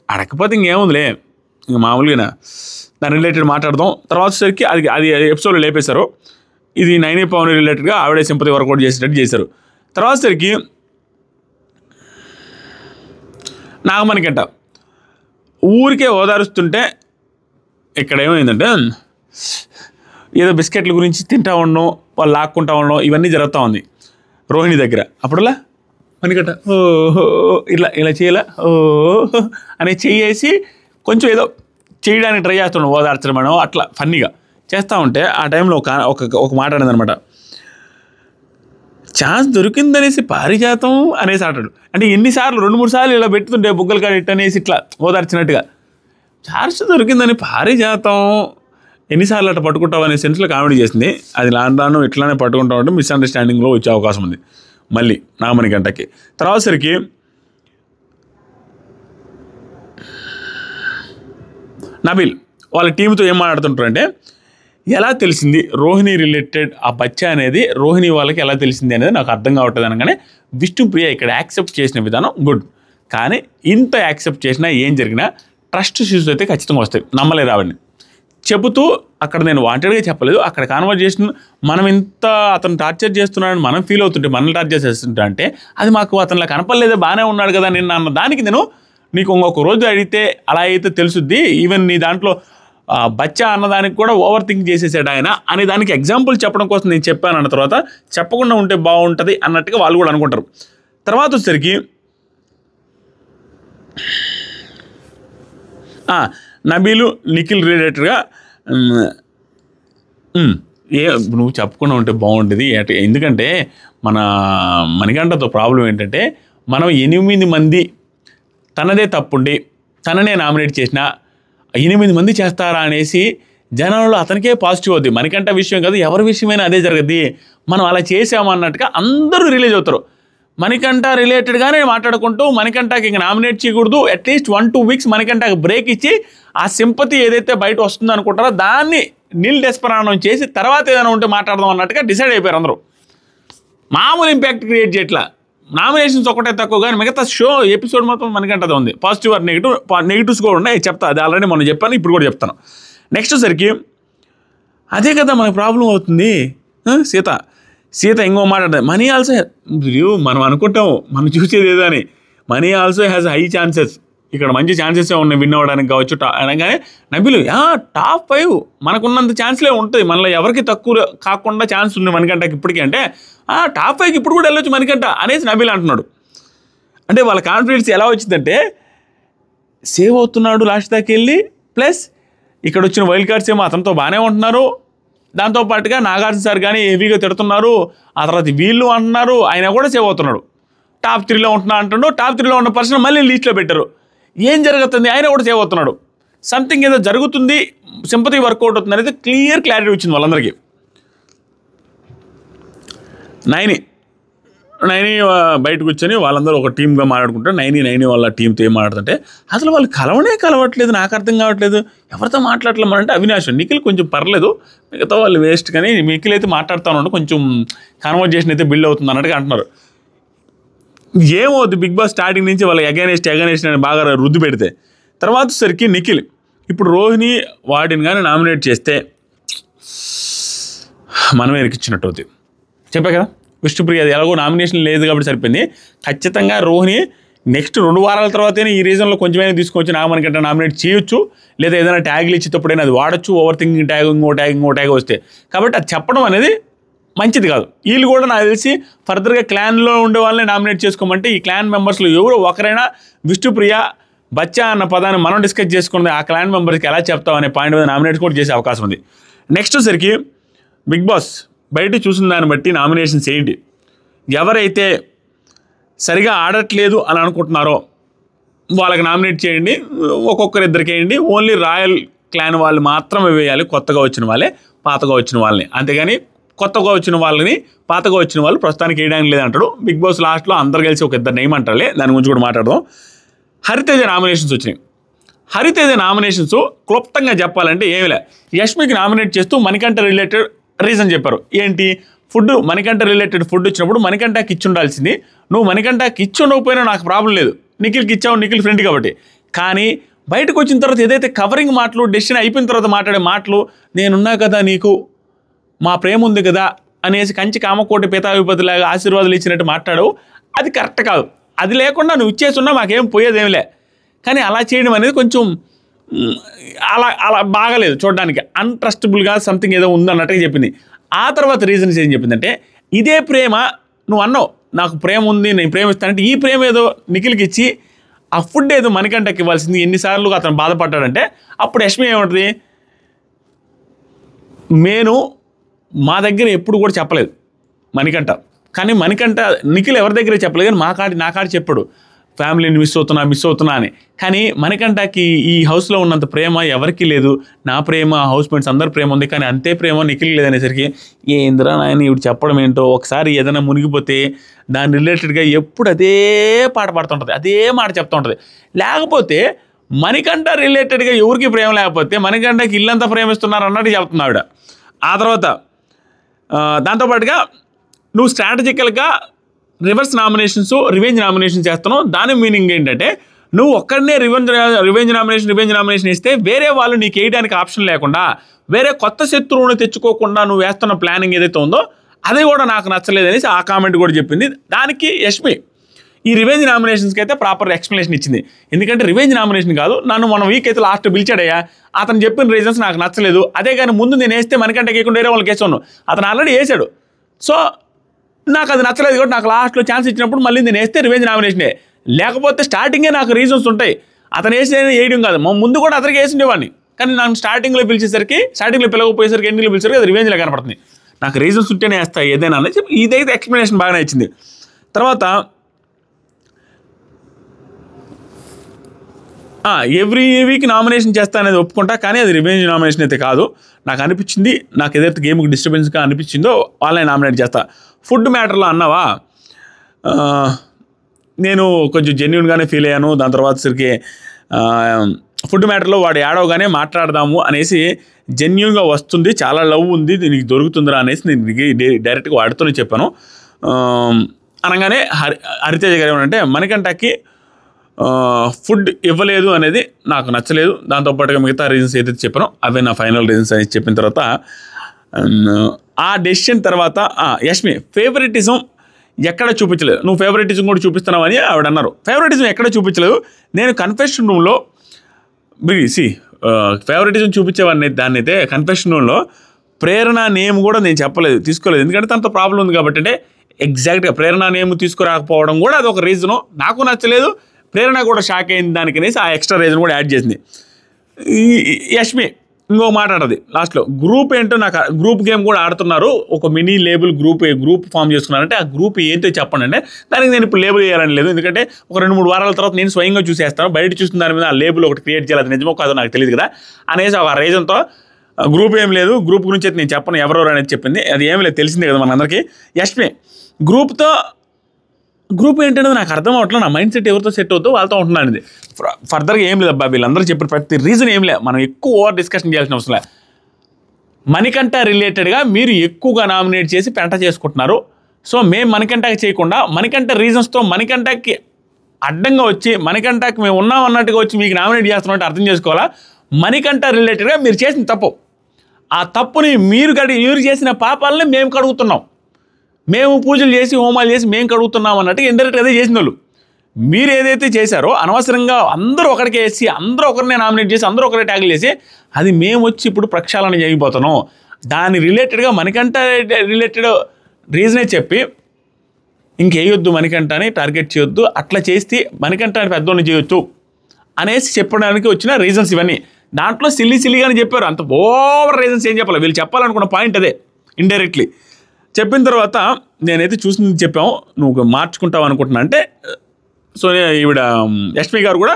అడగకపోతే ఇంకేముందిలే, ఇంక మామూలుగా దాని రిలేటెడ్ మాట్లాడదాం. తర్వాత సరికి అది ఎపిసోడ్లో లేపేశారు. ఇది నైని పవన్ రిలేటెడ్గా ఆవిడే సింపతి వర్కౌట్ చేసేటట్టు చేశారు. తర్వాత సరికి నాగమణికంట ఊరికే ఓదారుస్తుంటే ఇక్కడ ఏమైందంటే ఏదో బిస్కెట్ల గురించి తింటా ఉండడం, వాళ్ళు లాక్కుంటా ఉండడం, ఇవన్నీ జరుగుతూ ఉంది రోహిణి దగ్గర. అప్పుడులా మణికంట ఇలా చేయాలా అని చేసి కొంచెం ఏదో చేయడానికి ట్రై చేస్తున్నాడు, ఓదార్చడం అట్లా ఫన్నీగా చేస్తూ ఉంటే ఆ టైంలో ఒక మాట అనేదనమాట, ఛాన్స్ దొరికిందనేసి పారిజాతం అనేసి ఆటాడు. అంటే ఎన్నిసార్లు 2-3 సార్లు ఇలా పెట్టుతుంటే బుగ్గలు కాడ ఇట్టనేసి ఇట్లా ఓదార్చినట్టుగా, ఛాన్స్ దొరికిందని పారిజాతం ఎన్నిసార్లు అట్లా పట్టుకుంటావు అనే సెన్స్లో కామెడీ చేసింది. అది రాను ఇట్లానే పట్టుకుంటా ఉంటే మిస్అండర్స్టాండింగ్లో వచ్చే అవకాశం ఉంది మళ్ళీ నాగమణికంటకి. తర్వాత సరికి నబిల్ వాళ్ళ టీంతో ఏం మాట్లాడుతుంటారంటే, ఎలా తెలిసింది రోహిణి రిలేటెడ్ ఆ బచ్చా అనేది రోహిణి వాళ్ళకి ఎలా తెలిసింది అనేది నాకు అర్థం కావట్లేదు అనగానే, విష్ణుప్రియ ఇక్కడ యాక్సెప్ట్ చేసిన విధానం గుడ్. కానీ ఇంత యాక్సెప్ట్ చేసినా ఏం జరిగినా ట్రస్ట్ ఇష్యూస్ అయితే ఖచ్చితంగా వస్తాయి, నమ్మలేరు ఆవిడని. చెబుతూ అక్కడ నేను వాంటెడ్గా చెప్పలేదు, అక్కడ కాన్వర్జేషన్ మనం ఇంత అతను టార్చర్ చేస్తున్నాడని మనం ఫీల్ అవుతుంటే, మనల్ని టార్చర్ చేస్తుంటే అంటే అది మాకు అతనిలా కనపడలేదే, బాగానే ఉన్నాడు కదా నిన్న అన్న దానికి నేను నీకు ఇంకొక రోజు అడిగితే అలా అయితే తెలుసుద్ది, ఈవెన్ నీ దాంట్లో బచ్చా అన్నదానికి కూడా ఓవర్ థింక్ చేసేసాడు ఆయన అనే దానికి ఎగ్జాంపుల్ చెప్పడం కోసం నేను చెప్పాను అన్న తర్వాత చెప్పకుండా ఉంటే బాగుంటుంది అన్నట్టుగా వాళ్ళు కూడా అనుకుంటారు. తర్వాత వచ్చేసరికి నబీలు నిఖిల్ రిలేటెడ్గా నువ్వు చెప్పకుండా ఉంటే బాగుంటుంది. ఎందుకంటే మన మణికంఠతో ప్రాబ్లం ఏంటంటే మనం 8 మంది తనదే తప్పుండి తననే నామినేట్ చేసిన 8 మంది చేస్తారా అనేసి జనాల్లో అతనికే పాజిటివ్ అవుద్ది. మణికంఠ విషయం కాదు, ఎవరి విషయమైనా అదే జరుగుద్ది. మనం అలా చేసామన్నట్టుగా అందరూ రిలీజ్ అవుతారు. మణికంఠ రిలేటెడ్గానే మాట్లాడుకుంటూ మణికంఠకి ఇంక నామినేట్ చేయకూడదు, అట్లీస్ట్ 1-2 వీక్స్ మణికంఠకి బ్రేక్ ఇచ్చి ఆ సింపతి ఏదైతే బయట వస్తుందో అనుకుంటారో దాన్ని నీల్ డెస్పరానం చేసి తర్వాత ఏదైనా ఉంటే మాట్లాడదాం అన్నట్టుగా డిసైడ్ అయిపోయారు అందరూ. మామూలు ఇంపాక్ట్ క్రియేట్ చేయట్లా, నామినేషన్స్ ఒకటే తక్కువ కానీ మిగతా షో ఎపిసోడ్ మొత్తం మణికంఠదే ఉంది. పాజిటివ్ ఆర్ నెగిటివ్స్ కూడా ఉన్నాయి, చెప్తా, అది ఆల్రెడీ మనం చెప్పాను, ఇప్పుడు కూడా చెప్తాను. నెక్స్ట్ సరికి అదే కదా మనకు ప్రాబ్లం అవుతుంది. సీత ఇంకో మాట్లాడదు, మనీ ఆల్సో మనం అనుకుంటాం మనం చూసేది ఏదో అని, money also has high chances, ఇక్కడ మంచి ఛాన్సెస్ ఉన్నాయి విన్ అవ్వడానికి కావచ్చు అనగానే నబీలు టాప్ 5 మనకున్నంత ఛాన్స్లే ఉంటుంది, మనలో ఎవరికి తక్కువ కాకుండా ఛాన్స్ ఉంది మణికంఠకి ఇప్పటికీ, అంటే టాప్ 5కి ఇప్పుడు కూడా వెళ్ళొచ్చు మణికంఠ అనేసి నబీల్ అంటున్నాడు. అంటే వాళ్ళ కాన్ఫిడెన్స్ ఎలా వచ్చిందంటే సేవ్ అవుతున్నాడు లాస్ట్ దాకా వెళ్ళి, ప్లస్ ఇక్కడ వచ్చిన వైల్డ్ కార్డ్స్ ఏమో అతనితో బాగానే ఉంటున్నారు, దాంతోపాటుగా నాగార్జున సార్ కానీ హెవీగా తిడుతున్నారు, ఆ తర్వాత వీళ్ళు అంటున్నారు, ఆయన కూడా సేవ్ అవుతున్నాడు, టాప్ 3లో ఉంటున్నా అంటున్నాడు. టాప్ 3లో ఉన్న పర్సన్ మళ్ళీ లీస్ట్లో పెట్టారు, ఏం జరుగుతుంది, ఆయన కూడా సేవ్ అవుతున్నాడు, సంథింగ్ ఏదో జరుగుతుంది, సింపతి వర్కౌట్ అవుతుంది అనేది క్లారిటీ వచ్చింది వాళ్ళందరికీ. నైని బయటకు వచ్చని వాళ్ళందరూ ఒక టీమ్గా మాట్లాడుకుంటారు. నైని వాళ్ళ టీంతో ఏం మాట్లాడుతుంటే అసలు వాళ్ళు కలవట్లేదు, నాకు అర్థం కావట్లేదు, ఎవరితో మాట్లాడలేమనంటే అవినాష్, నిఖిల్ కొంచెం పర్లేదు, మిగతా వాళ్ళు వేస్ట్, కానీ నిఖిల్ అయితే మాట్లాడుతూ ఉన్నాడు, కొంచెం కాన్వర్జేషన్ అయితే బిల్డ్ అవుతుంది అన్నట్టుగా అంటున్నారు. ఏమవుద్ది బిగ్ బాస్ స్టార్టింగ్ నుంచి వాళ్ళ అగైనెస్ట్ అని బాగా రుద్దు పెడితే, తర్వాత సరికి నిఖిల్ ఇప్పుడు రోహిణి వాటిని కానీ నామినేట్ చేస్తే మనమే ఇరికిచ్చినట్టు అవుతుంది. చెప్పా కదా, విష్ణుప్రియ అది ఎలాగో నామినేషన్ లేదు కాబట్టి సరిపోయింది. ఖచ్చితంగా రోహిణి నెక్స్ట్ 2 వారాల తర్వాతనే ఈ రీజన్లో కొంచెమైనా తీసుకొచ్చి నామనికంటే నామినేట్ చేయొచ్చు, లేదా ఏదైనా ట్యాగ్లు ఇచ్చేటప్పుడైనా అది వాడచ్చు, ఓవర్ థింకింగ్ ట్యాగ్ ఇంకో ట్యాగ్ వస్తే. కాబట్టి అది చెప్పడం అనేది మంచిది కాదు. వీళ్ళు కూడా నాకు తెలిసి ఫర్దర్గా క్లాన్లో ఉండే వాళ్ళని నామినేట్ చేసుకోమంటే ఈ క్లాన్ మెంబర్స్లో ఎవరో ఒకరైనా విష్ణుప్రియ బచ్చా అన్న పదాన్ని మనం డిస్కస్ చేసుకున్నది ఆ క్లాన్ మెంబర్స్కి ఎలా చెప్తాం అనే పాయింట్ మీద నామినేట్ కూడా చేసే అవకాశం ఉంది. నెక్స్ట్ సరికి బిగ్ బాస్ బయట చూసిన దాన్ని బట్టి నామినేషన్స్ ఏంటి, ఎవరైతే సరిగా ఆడట్లేదు అని అనుకుంటున్నారో వాళ్ళకి నామినేట్ చేయండి, ఒక్కొక్కరిద్దరికి వేయండి, ఓన్లీ రాయల్ క్లాన్ వాళ్ళు మాత్రమే వేయాలి, కొత్తగా వచ్చిన వాళ్ళే పాతగా వచ్చిన వాళ్ళని, అంతేగాని కొత్తగా వచ్చిన వాళ్ళని పాతగా వచ్చిన వాళ్ళు ప్రస్తుతానికి వేయడానికి లేదంటాడు. బిగ్ బాస్ లాస్ట్లో అందరు కలిసి ఒక ఇద్దరు నేమ్ అంటారులే, దాని గురించి కూడా మాట్లాడదాం. హరితేజ నామినేషన్స్ వచ్చినాయి. హరితేజ నామినేషన్స్ క్లుప్తంగా చెప్పాలంటే ఏమిలే, యష్మికి నామినేట్ చేస్తూ మణికంఠ రిలేటెడ్ రీజన్ చెప్పారు. ఏంటి, ఫుడ్ మణికంఠ రిలేటెడ్ ఫుడ్ వచ్చినప్పుడు మణికంఠకి ఇచ్చి ఉండాల్సింది, నువ్వు మణికంఠకి ఇచ్చి ఉండకపోయినా నాకు ప్రాబ్లం లేదు, నిఖిల్కి ఇచ్చావు, నిఖిల్ ఫ్రెండ్ కాబట్టి. కానీ బయటకు వచ్చిన తర్వాత ఏదైతే కవరింగ్ మాటలు, డెసిషన్ అయిపోయిన తర్వాత మాట్లాడే మాటలు, నేనున్నా కదా నీకు మా ప్రేమ ఉంది కదా అనేసి కంచి కామకోటి పితావిపతిలాగా ఆశీర్వాదాలు ఇచ్చినట్టు మాట్లాడవు, అది కరెక్ట్ కాదు. అది లేకుండా నువ్వు ఇచ్చేస్తున్నా మాకేం పోయేదేమిలే, కానీ అలా చేయడం అనేది కొంచెం అలా బాగాలేదు చూడడానికి, అన్ట్రస్టబుల్గా సంథింగ్ ఏదో ఉందన్నట్టుగా చెప్పింది. ఆ తర్వాత రీజన్స్ ఏం చెప్పిందంటే, ఇదే ప్రేమ నువ్వు అన్నావు నాకు ప్రేమ ఉంది నేను ప్రేమిస్తానంటే, ఈ ప్రేమ ఏదో నిఖిల్కి ఇచ్చి ఆ ఫుడ్ ఏదో మణికంఠకి ఇవ్వాల్సింది, ఎన్నిసార్లు అతను బాధపడ్డాడంటే అప్పుడు యష్మి ఏమంటుంది, నేను మా దగ్గర ఎప్పుడు కూడా చెప్పలేదు మణికంఠ, కానీ మణికంఠ నిఖిల్ ఎవరి దగ్గర చెప్పలేదు, కానీ నా కాడి చెప్పాడు ఫ్యామిలీని మిస్ అవుతున్నా అని. కానీ మణికంఠకి ఈ హౌస్లో ఉన్నంత ప్రేమ ఎవరికీ లేదు, నా ప్రేమ హౌస్ మేట్స్ అందరి ప్రేమ ఉంది, కానీ అంతే ప్రేమ నిఖిల్ లేదనేసరికి ఏందిరా నాయన ఇప్పుడు చెప్పడం ఏంటో, ఒకసారి ఏదైనా మునిగిపోతే దాని రిలేటెడ్గా ఎప్పుడు అదే పాట పాడుతుంటుంది, అదే మాట చెప్తూ ఉంటుంది. లేకపోతే మణికంఠ రిలేటెడ్గా ఎవరికి ప్రేమ లేకపోతే మణికంఠకి ఇల్లంతా ప్రేమిస్తున్నారు అన్నట్టు చెప్తుంది ఆవిడ. ఆ తర్వాత దాంతోపాటుగా నువ్వు స్ట్రాటజికల్గా రివర్స్ నామినేషన్స్ రివెంజ్ నామినేషన్స్ చేస్తున్నావు, దాని మీనింగ్ ఏంటంటే నువ్వు ఒక్కడనే రివెంజ్ నామినేషన్ ఇస్తే వేరే వాళ్ళు నీకు వేయడానికి ఆప్షన్ లేకుండా వేరే కొత్త శత్రువుని తెచ్చుకోకుండా నువ్వు వేస్తున్న ప్లానింగ్ ఏదైతే ఉందో అది కూడా నాకు నచ్చలేదనేసి ఆ కామెంట్ కూడా చెప్పింది. దానికి యష్మి ఈ రివెంజ్ నామినేషన్స్కి అయితే ప్రాపర్ ఎక్స్ప్లెనేషన్ ఇచ్చింది. ఎందుకంటే రివెంజ్ నామినేషన్ కాదు, నన్ను మన వీక్ అయితే లాస్ట్ పిలిచాడయ్యా, అతను చెప్పిన రీజన్స్ నాకు నచ్చలేదు, అదే కానీ ముందు నేను వేస్తే మనకంటే కేకుండా వేరే వాళ్ళకి వేసాను, అతను ఆల్రెడీ వేసాడు, సో నాకు అది నచ్చలేదు కాబట్టి నాకు లాస్ట్లో ఛాన్స్ ఇచ్చినప్పుడు మళ్ళీ నేను వేస్తే రివెంజ్ నామినేషనే. లేకపోతే స్టార్టింగే నాకు రీజన్స్ ఉంటాయి, అతను వేయడం కాదు, ముందు కూడా అతనికి వేసిండేవాడిని, కానీ నాకు స్టార్టింగ్లో పిలవకపోయేసరికి ఎండింగ్లో పిలిచేసరికి అది రివెంజ్లో కనపడుతుంది. నాకు రీజన్స్ ఉంటేనే వేస్తాయి ఏదైనా అనేది చెప్పి ఇదైతే ఎక్స్ప్లెనేషన్ బాగానే ఇచ్చింది. తర్వాత ఎవ్రీ వీక్ నామినేషన్ చేస్తా అనేది ఒప్పుకుంటా, కానీ అది రివెంజ్ నామినేషన్ అయితే కాదు. నాకు అనిపించింది, నాకు ఏదైతే గేమ్కి డిస్టర్బెన్స్గా అనిపించిందో వాళ్ళని నామినేట్ చేస్తా. ఫుడ్ మ్యాటర్లో అన్నావా, నేను కొంచెం జెన్యూన్గానే ఫీల్ అయ్యాను. దాని తర్వాత సరికి ఫుడ్ మ్యాటర్లో వాడు ఏడవగానే మాట్లాడదాము అనేసి జెన్యూన్గా వస్తుంది, చాలా లవ్ ఉంది, దీనికి దొరుకుతుందిరా అనేసి నేను డైరెక్ట్గా వాడితోనే చెప్పాను. అనగానే హరితేజ గారు ఏమంటే మణికంఠకి ఫుడ్ ఇవ్వలేదు అనేది నాకు నచ్చలేదు, దాంతోపాటుగా మిగతా రీజన్స్ ఏదైతే చెప్పానో అవే నా ఫైనల్ రీజన్స్ అని చెప్పిన తర్వాత ఆ డెసిషన్ తర్వాత యష్మి ఫేవరెటిజం ఎక్కడ చూపించలేదు, నువ్వు ఫేవరెటిజం కూడా చూపిస్తున్నావు అని ఆవిడ అన్నారు. ఫేవరెటిజం ఎక్కడ చూపించలేదు, నేను కన్ఫెషన్ రూమ్లో ఫేవరెటిజం చూపించేవాడిని, దాన్ని అయితే కన్ఫెషన్ రూమ్లో ప్రేరణ నేమ్ కూడా నేను చెప్పలేదు, తీసుకోలేదు, ఎందుకంటే తనతో ప్రాబ్లం ఉంది కాబట్టి. అంటే ఎగ్జాక్ట్గా ప్రేరణ నేమ్ తీసుకురాకపోవడం కూడా అదొక రీజను, నాకు నచ్చలేదు, ప్రేరణ కూడా షాక్ అయింది దానికి అనేసి ఆ ఎక్స్ట్రా రీజన్ కూడా యాడ్ చేసింది. యష్మి ఇంకో మాట్లాడది లాస్ట్లో, గ్రూప్ ఏంటో నాకు గ్రూప్ గేమ్ కూడా ఆడుతున్నారు, ఒక మినీ లేబుల్ గ్రూప్ ఫామ్ చేసుకున్నారంటే ఆ గ్రూప్ ఏంటో చెప్పండి అంటే దానికి నేను ఇప్పుడు లేబుల్ చేయాలని లేదు, ఎందుకంటే ఒక 2-3 వారాల తర్వాత నేను స్వయంగా చూసేస్తాను, బయట చూసిన దాని మీద ఆ లేబుల్ ఒకటి క్రియేట్ చేయాలి, అది నిజమో కాదో నాకు తెలియదు కదా అనేసి ఒక రీజన్తో గ్రూప్ ఏం లేదు, గ్రూప్ గురించి అయితే నేను చెప్పను ఎవరెవరు అనేది చెప్పింది, అది ఏమి లేదు తెలిసిందే కదా మనందరికీ. యష్మి గ్రూప్ ఏంటనేది నాకు అర్థం అవ్వట్లేదు, నా మైండ్ సెట్ ఎవరితో సెట్ అవుతుందో వాళ్ళతో ఉంటున్నాను. ఇది ఫర్దర్గా ఏం లేదు అబ్బా, వీళ్ళందరూ చెప్పిన ప్రతి రీజన్ ఏం లేదు, మనం ఎక్కువ ఓవర్ డిస్కషన్ చేయాల్సిన అవసరం లేదు. మణికంఠ రిలేటెడ్గా మీరు ఎక్కువగా నామినేట్ చేసి పెంట చేసుకుంటున్నారు, సో మేము మణికంఠకి చేయకుండా మణికంఠ రీజన్స్తో మణికంఠకి అడ్డంగా వచ్చి మణికంఠకి మేము ఉన్నాం అన్నట్టుగా వచ్చి మీకు నామినేట్ చేస్తున్నట్టు అర్థం చేసుకోవాలా. మణికంఠ రిలేటెడ్గా మీరు చేసిన తప్పు, ఆ తప్పుని మీరు చేసిన పాపాలని మేము కడుగుతున్నాం, మేము పూజలు చేసి హోమాలు చేసి మేము కడుగుతున్నాం అన్నట్టు ఇండైరెక్ట్గా అదే చేసిన వాళ్ళు. మీరు ఏదైతే చేశారో అనవసరంగా అందరూ ఒకరికి వేసి అందరూ ఒకరినే నామినేట్ చేసి అందరూ ఒకరే ట్యాగులు చేసి అది మేము వచ్చి ఇప్పుడు ప్రక్షాళన చేయబోతున్నాం, దాని రిలేటెడ్గా మణికంఠ రిలేటెడ్ రీజనే చెప్పి ఇంకేయొద్దు మణికంఠని టార్గెట్ చేయొద్దు, అట్లా చేస్తే మణికంఠని పెద్దోడిని చేయొచ్చు అనేసి చెప్పడానికి వచ్చిన రీజన్స్ ఇవన్నీ. దాంట్లో సిల్లీగానే చెప్పారు, అంత ఓవర్ రీజన్స్ ఏం చెప్పాలి, వీళ్ళు చెప్పాలనుకున్న పాయింట్ అదే ఇండైరెక్ట్లీ చెప్పిన తర్వాత నేనైతే చూసింది చెప్పాము, నువ్వు మార్చుకుంటావు అనుకుంటున్నా అంటే. సో ఈవిడ యష్మి గారు కూడా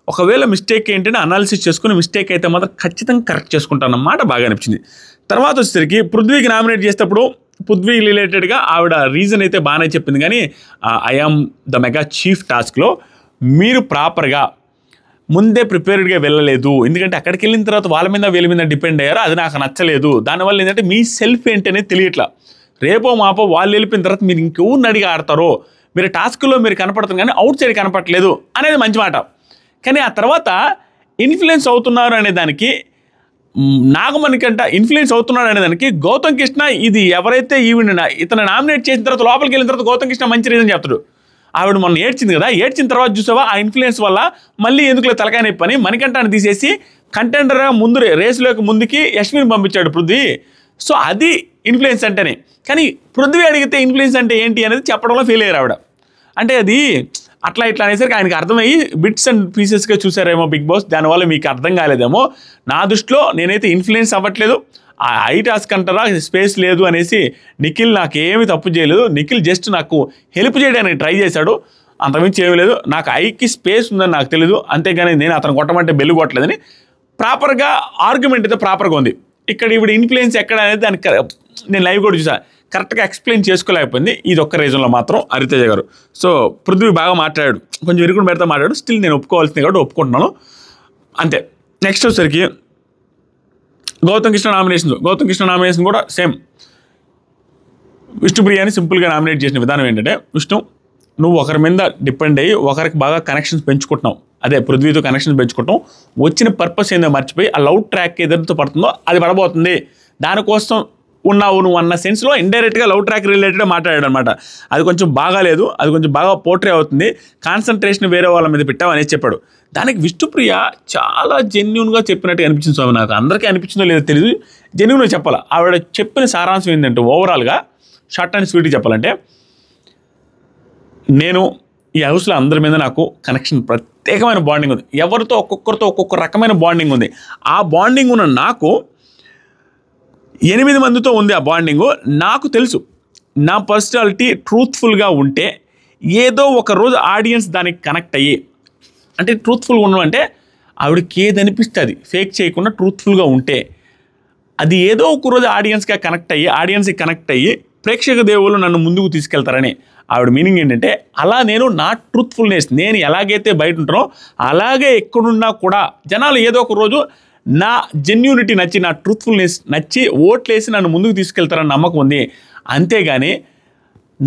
ఒకవేళ మిస్టేక్ ఏంటంటే అనాలిసిస్ చేసుకుని మిస్టేక్ అయితే మాత్రం ఖచ్చితంగా కరెక్ట్ చేసుకుంటానన్నమాట, బాగా అనిపించింది. తర్వాత వచ్చేసరికి పృథ్వీకి నామినేట్ చేసేటప్పుడు పృథ్వీ రిలేటెడ్గా ఆవిడ రీజన్ అయితే బాగానే చెప్పింది, కానీ I am the mega chief టాస్క్లో మీరు ప్రాపర్గా ముందే ప్రిపేర్డ్గా వెళ్ళలేదు, ఎందుకంటే అక్కడికి వెళ్ళిన తర్వాత వాళ్ళ మీద వీళ్ళ మీద డిపెండ్ అయ్యారు, అది నాకు నచ్చలేదు. దానివల్ల ఏంటంటే మీ సెల్ఫ్ ఏంటనేది తెలియట్లా, రేపో మాపో వాళ్ళు వెళ్ళిపోయిన తర్వాత మీరు ఇంకెవరిని అడిగి ఆడతారో, మీరు టాస్క్లో మీరు కనపడుతుంది కానీ అవుట్ సైడ్ కనపడలేదు అనేది మంచి మాట. కానీ ఆ తర్వాత ఇన్ఫ్లుయెన్స్ అవుతున్నారు అనే దానికి నాగమణికంట ఇన్ఫ్లుయెన్స్ అవుతున్నాడు అనే దానికి గౌతమ్ కృష్ణ ఇది ఎవరైతే ఇతను నామినేట్ చేసిన తర్వాత లోపలికి వెళ్ళిన తర్వాత గౌతమ్ కృష్ణ మంచి రీజన్ చెప్తాడు. ఆవిడ మొన్న ఏడ్చింది కదా, ఏడ్చిన తర్వాత చూసావా ఆ ఇన్ఫ్లుయెన్స్ వల్ల మళ్ళీ ఎందుకులే తలకాయ నొప్పి అని మణికంఠని తీసేసి కంటెండర్గా ముందు రేసులోకి ముందుకి యష్మిని పంపించాడు పృథ్వీ. సో అది ఇన్ఫ్లుయెన్స్ అంటేనే. కానీ పృథ్వీ అడిగితే ఇన్ఫ్లుయెన్స్ అంటే ఏంటి అనేది చెప్పడంలో ఫెయిల్ అయ్యారు ఆవిడ. అంటే అది అట్లా ఇట్లా అనేసరికి ఆయనకి అర్థమయ్యి బిట్స్ అండ్ పీసెస్గా చూసారేమో బిగ్ బాస్, దానివల్ల మీకు అర్థం కాలేదేమో. నా దృష్టిలో నేనైతే ఇన్ఫ్లుయెన్స్ అవ్వట్లేదు, ఆ ఐ టాస్క్ అంటారా స్పేస్ లేదు అనేసి నిఖిల్ నాకేమీ తప్పు చేయలేదు, నిఖిల్ జస్ట్ నాకు హెల్ప్ చేయడానికి ట్రై చేశాడు, అంతకుమించి ఏమీ లేదు. నాకు ఐకి స్పేస్ ఉందని నాకు తెలీదు, అంతేగాని నేను అతను కొట్టమంటే బెల్లు కొట్టలేదని ప్రాపర్గా ఆర్గ్యుమెంట్ అయితే ప్రాపర్గా ఉంది. ఇక్కడ ఇప్పుడు ఇన్ఫ్లుయెన్స్ ఎక్కడ అనేది దానికి నేను లైవ్ కూడా చూసా, కరెక్ట్గా ఎక్స్ప్లెయిన్ చేసుకోలేకపోయింది. ఇది ఒక్క రీజన్లో మాత్రం హరితేజ గారు. సో పృథ్వీ బాగా మాట్లాడాడు, కొంచెం ఇరుకుని పెడతా మాట్లాడు, స్టిల్ నేను ఒప్పుకోవాల్సింది కాబట్టి ఒప్పుకుంటున్నాను అంతే. నెక్స్ట్ వచ్చేసరికి గౌతమ్ కృష్ణ నామినేషన్ కూడా సేమ్. విష్ణుప్రియని సింపుల్గా నామినేట్ చేసిన విధానం ఏంటంటే, విష్ణు నువ్వు ఒకరి మీద డిపెండ్ అయ్యి ఒకరికి బాగా కనెక్షన్స్ పెంచుకుంటున్నావు, అదే పృథ్వీతో కనెక్షన్స్ పెంచుకుంటాం, వచ్చిన పర్పస్ ఏందో మర్చిపోయి ఆ లవ్ ట్రాక్ ఏదైతే పడుతుందో అది పడబోతుంది, దానికోసం ఉన్నావు నువ్వు అన్న సెన్స్లో ఇండైరెక్ట్గా లవ్ ట్రాక్ రిలేటెడ్గా మాట్లాడాడు అనమాట. అది కొంచెం బాగాలేదు, అది కొంచెం బాగా పోర్ట్రే అవుతుంది, కాన్సన్ట్రేషన్ వేరే వాళ్ళ మీద పెట్టావు అనేసి చెప్పాడు. దానికి విష్ణుప్రియ చాలా జెన్యున్గా చెప్పినట్టు అనిపించింది స్వామి. నాకు అందరికీ అనిపించిందో లేదో తెలియదు, జెన్యున్గా చెప్పాలి. ఆవిడ చెప్పిన సారాంశం ఏంటంటే ఓవరాల్గా షార్ట్ అండ్ స్వీట్గా చెప్పాలంటే, నేను ఈ హౌస్లో అందరి మీద నాకు కనెక్షన్ ప్రత్యేకమైన బాండింగ్ ఉంది, ఎవరితో ఒక్కొక్కరితో ఒక్కొక్క రకమైన బాండింగ్ ఉంది. ఆ బాండింగ్ ఉన్న నాకు 8 మందితో ఉంది ఆ బాండింగు. నాకు తెలుసు నా పర్సనాలిటీ ట్రూత్ఫుల్గా ఉంటే ఏదో ఒక రోజు ఆడియన్స్ దానికి కనెక్ట్ అయ్యి, అంటే ట్రూత్ఫుల్గా ఉండడం అంటే ఆవిడకి ఏది అనిపిస్తుంది ఫేక్ చేయకుండా ట్రూత్ఫుల్గా ఉంటే అది ఏదో ఒక రోజు ఆడియన్స్కి కనెక్ట్ అయ్యి ప్రేక్షక దేవుళ్ళు నన్ను ముందుకు తీసుకెళ్తారని ఆవిడ మీనింగ్ ఏంటంటే, అలా నేను నా ట్రూత్ఫుల్నెస్ నేను ఎలాగైతే బయట ఉంటానో అలాగే ఎక్కడున్నా కూడా జనాలు ఏదో ఒక రోజు నా జెన్యూనిటీ నచ్చి నా ట్రూత్ఫుల్నెస్ నచ్చి ఓట్లేసి నన్ను ముందుకు తీసుకెళ్తారని నమ్మకం ఉంది. అంతేగాని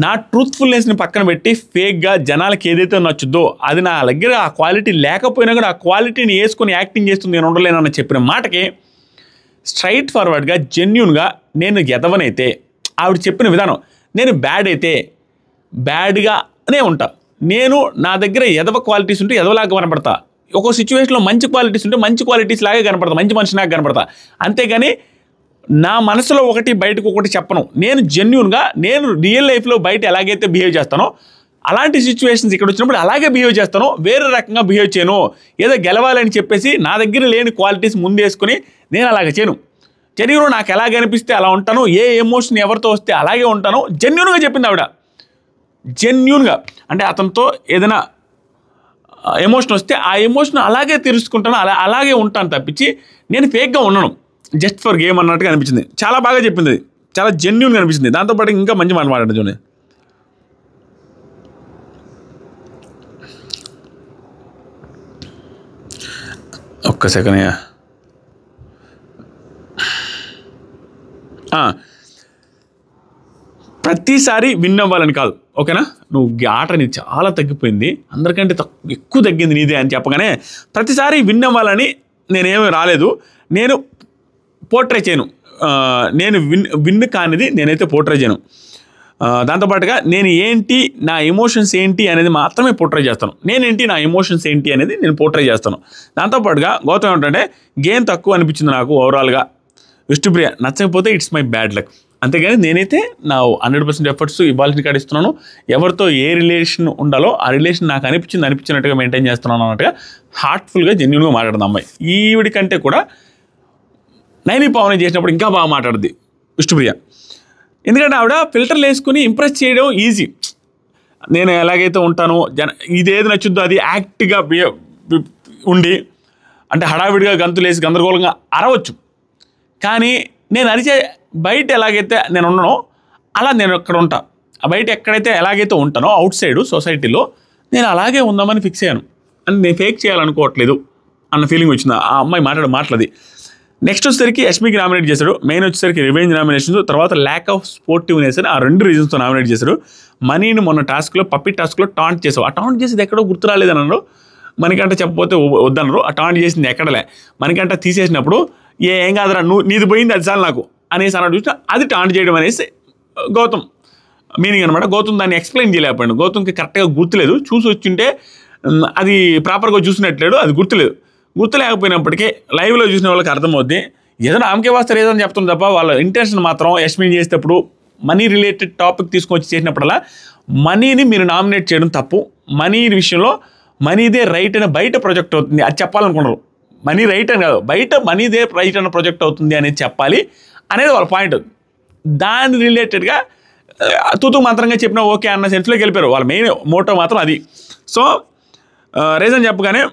నా ట్రూత్ఫుల్నెస్ని పక్కన పెట్టి ఫేక్గా జనాలకి ఏదైతే నచ్చుద్దో అది నా దగ్గర ఆ క్వాలిటీ లేకపోయినా కూడా ఆ క్వాలిటీని వేసుకొని యాక్టింగ్ చేస్తుంది నేను ఉండలేనని చెప్పిన మాటకి స్ట్రైట్ ఫార్వర్డ్గా జెన్యూన్గా నేను ఎదవనైతే ఆవిడ చెప్పిన విధానం, నేను బ్యాడ్ అయితే బ్యాడ్గానే ఉంటా, నేను నా దగ్గర ఎదవ క్వాలిటీస్ ఉంటే ఎదవలాగా కనపడతా, ఒక్కో సిచ్యువేషన్లో మంచి క్వాలిటీస్ ఉంటే మంచి క్వాలిటీస్ లాగే కనపడతా, మంచి మనిషిలాగా కనపడతా. అంతేగాని నా మనసులో ఒకటి బయటకు ఒకటి చెప్పను. నేను జెన్యూన్గా నేను రియల్ లైఫ్లో బయట ఎలాగైతే బిహేవ్ చేస్తానో అలాంటి సిచ్యువేషన్స్ ఇక్కడ వచ్చినప్పుడు అలాగే బిహేవ్ చేస్తాను, వేరే రకంగా బిహేవ్ చేయను. ఏదో గెలవాలని చెప్పేసి నా దగ్గర లేని క్వాలిటీస్ ముందేసుకొని నేను అలాగే చేయను. జెన్యూన్ నాకు ఎలాగ అనిపిస్తే అలా ఉంటాను, ఏ ఎమోషన్ ఎవరితో వస్తే అలాగే ఉంటాను. జెన్యూన్గా చెప్పింది ఆవిడ. జెన్యూన్గా అంటే అతనితో ఏదైనా ఎమోషన్ వస్తే ఆ ఎమోషన్ అలాగే తీర్చుకుంటాను, అలాగే ఉంటాను తప్పించి నేను ఫేక్గా ఉండను, జస్ట్ ఫర్ గేమ్ అన్నట్టుగా అనిపించింది. చాలా బాగా చెప్పింది, చాలా జెన్యూన్గా అనిపించింది. దాంతోపాటు ఇంకా మంచి మాట మాట్లాడండి చూడండి. ఒక్క సెకండ్. ప్రతిసారి విన్ అవ్వాలని కాదు, ఓకేనా? నువ్వు ఆట నీది చాలా తగ్గిపోయింది, అందరికంటే ఎక్కువ తగ్గింది నీదే అని చెప్పగానే ప్రతిసారి విన్ అవ్వాలని నేనేమీ రాలేదు, నేను పోర్ట్రే చేయను, నేను విన్ కానిది నేనైతే పోర్ట్రే చేయను. దాంతోపాటుగా నేను ఏంటి నా ఎమోషన్స్ ఏంటి అనేది మాత్రమే పోర్ట్రే చేస్తాను. నేనేంటి నా ఎమోషన్స్ ఏంటి అనేది నేను పోర్ట్రే చేస్తాను. దాంతోపాటుగా గౌతమ్ ఏమిటంటే గేమ్ తక్కువ అనిపించింది నాకు ఓవరాల్గా. విష్ణుప్రియ నచ్చకపోతే ఇట్స్ మై బ్యాడ్ లక్, అంతేగాని నేనైతే నా 100% ఎఫర్ట్స్ ఇవ్వాల్సిన కాడ ఇస్తున్నాను. ఎవరితో ఏ రిలేషన్ ఉండాలో ఆ రిలేషన్ నాకు అనిపించినట్టుగా మెయింటైన్ చేస్తున్నాను అన్నట్టుగా హార్ట్ఫుల్గా జెన్యూన్గా మాట్లాడుతుంది అమ్మాయి. ఈవిడి కంటే కూడా నైని పవన్ చేసినప్పుడు ఇంకా బాగా మాట్లాడుద్ది విష్ణుప్రియ. ఎందుకంటే ఆవిడ ఫిల్టర్లు వేసుకుని ఇంప్రెస్ చేయడం ఈజీ. నేను ఎలాగైతే ఉంటానో ఇదేది నచ్చుద్దో అది యాక్ట్గా ఉండి అంటే హడావిడిగా గంతులేసి గందరగోళంగా అరవచ్చు. కానీ నేను అరిచే బయట ఎలాగైతే నేను ఉన్నానో అలా నేను అక్కడ ఉంటా. బయట ఎక్కడైతే ఎలాగైతే ఉంటానో అవుట్ సైడ్ సొసైటీలో నేను అలాగే ఉందామని ఫిక్స్ అయ్యాను. అని నేను ఫేక్ చేయాలనుకోవట్లేదు అన్న ఫీలింగ్ వచ్చింది ఆ అమ్మాయి మాటలది. నెక్స్ట్ వచ్చేసరికి యష్మికి నామినేట్ చేశాడు. మెయిన్ వచ్చేసరికి రివెంజ్ నామినేషన్స్, తర్వాత ల్యాక్ ఆఫ్ స్పోర్టివ్నెస్ అని ఆ 2 రీజన్స్తో నామినేట్ చేశాడు. మనీని మొన్న టాస్క్లో పప్పి టాస్క్లో టాంట్ చేసావు, ఆ టాంట్ చేసేది ఎక్కడో గుర్తు రాలేదన్నారు. మనకంట చెప్పకపోతే వద్దన్నారు. ఆ టాంట్ చేసింది ఎక్కడలే, మనకంట తీసేసినప్పుడు ఏం కాదురా నీది పోయింది అది చాలు నాకు అనేసి అన్నాడు. చూసినా అది టాంట్ చేయడం అనేసి గౌతమ్ మీనింగ్ అనమాట. గౌతమ్ దాన్ని ఎక్స్ప్లెయిన్ చేయలేకపోయాడు. గౌతమ్కి కరెక్ట్గా గుర్తులేదు, చూసి వచ్చింటే అది ప్రాపర్గా చూసినట్లేడు, అది గుర్తు లేకపోయినప్పటికీ లైవ్లో చూసిన వాళ్ళకి అర్థమవుద్ది. ఏదైనా ఆమెకే వస్తారు ఏదని చెప్తుంది తప్ప వాళ్ళ ఇంటెన్షన్ మాత్రం యష్మిని చేసేటప్పుడు మనీ రిలేటెడ్ టాపిక్ తీసుకొచ్చి చేసినప్పుడల్లా మనీని మీరు నామినేట్ చేయడం తప్పు, మనీ విషయంలో మనీదే రైట్ అని బయట ప్రొజెక్ట్ అవుతుంది అది చెప్పాలనుకున్నారు. మనీ రైట్ అని కాదు, బయట మనీదే రైట్ అన్న ప్రొజెక్ట్ అవుతుంది అనేది చెప్పాలి అనేది వాళ్ళ పాయింట్. దాని రిలేటెడ్గా తూతూ మంత్రంగా చెప్పిన ఓకే అన్న సెన్స్లోకి వెళ్ళిపోయారు. వాళ్ళ మెయిన్ మోటో మాత్రం అది. సో రీజన్ చెప్పగానే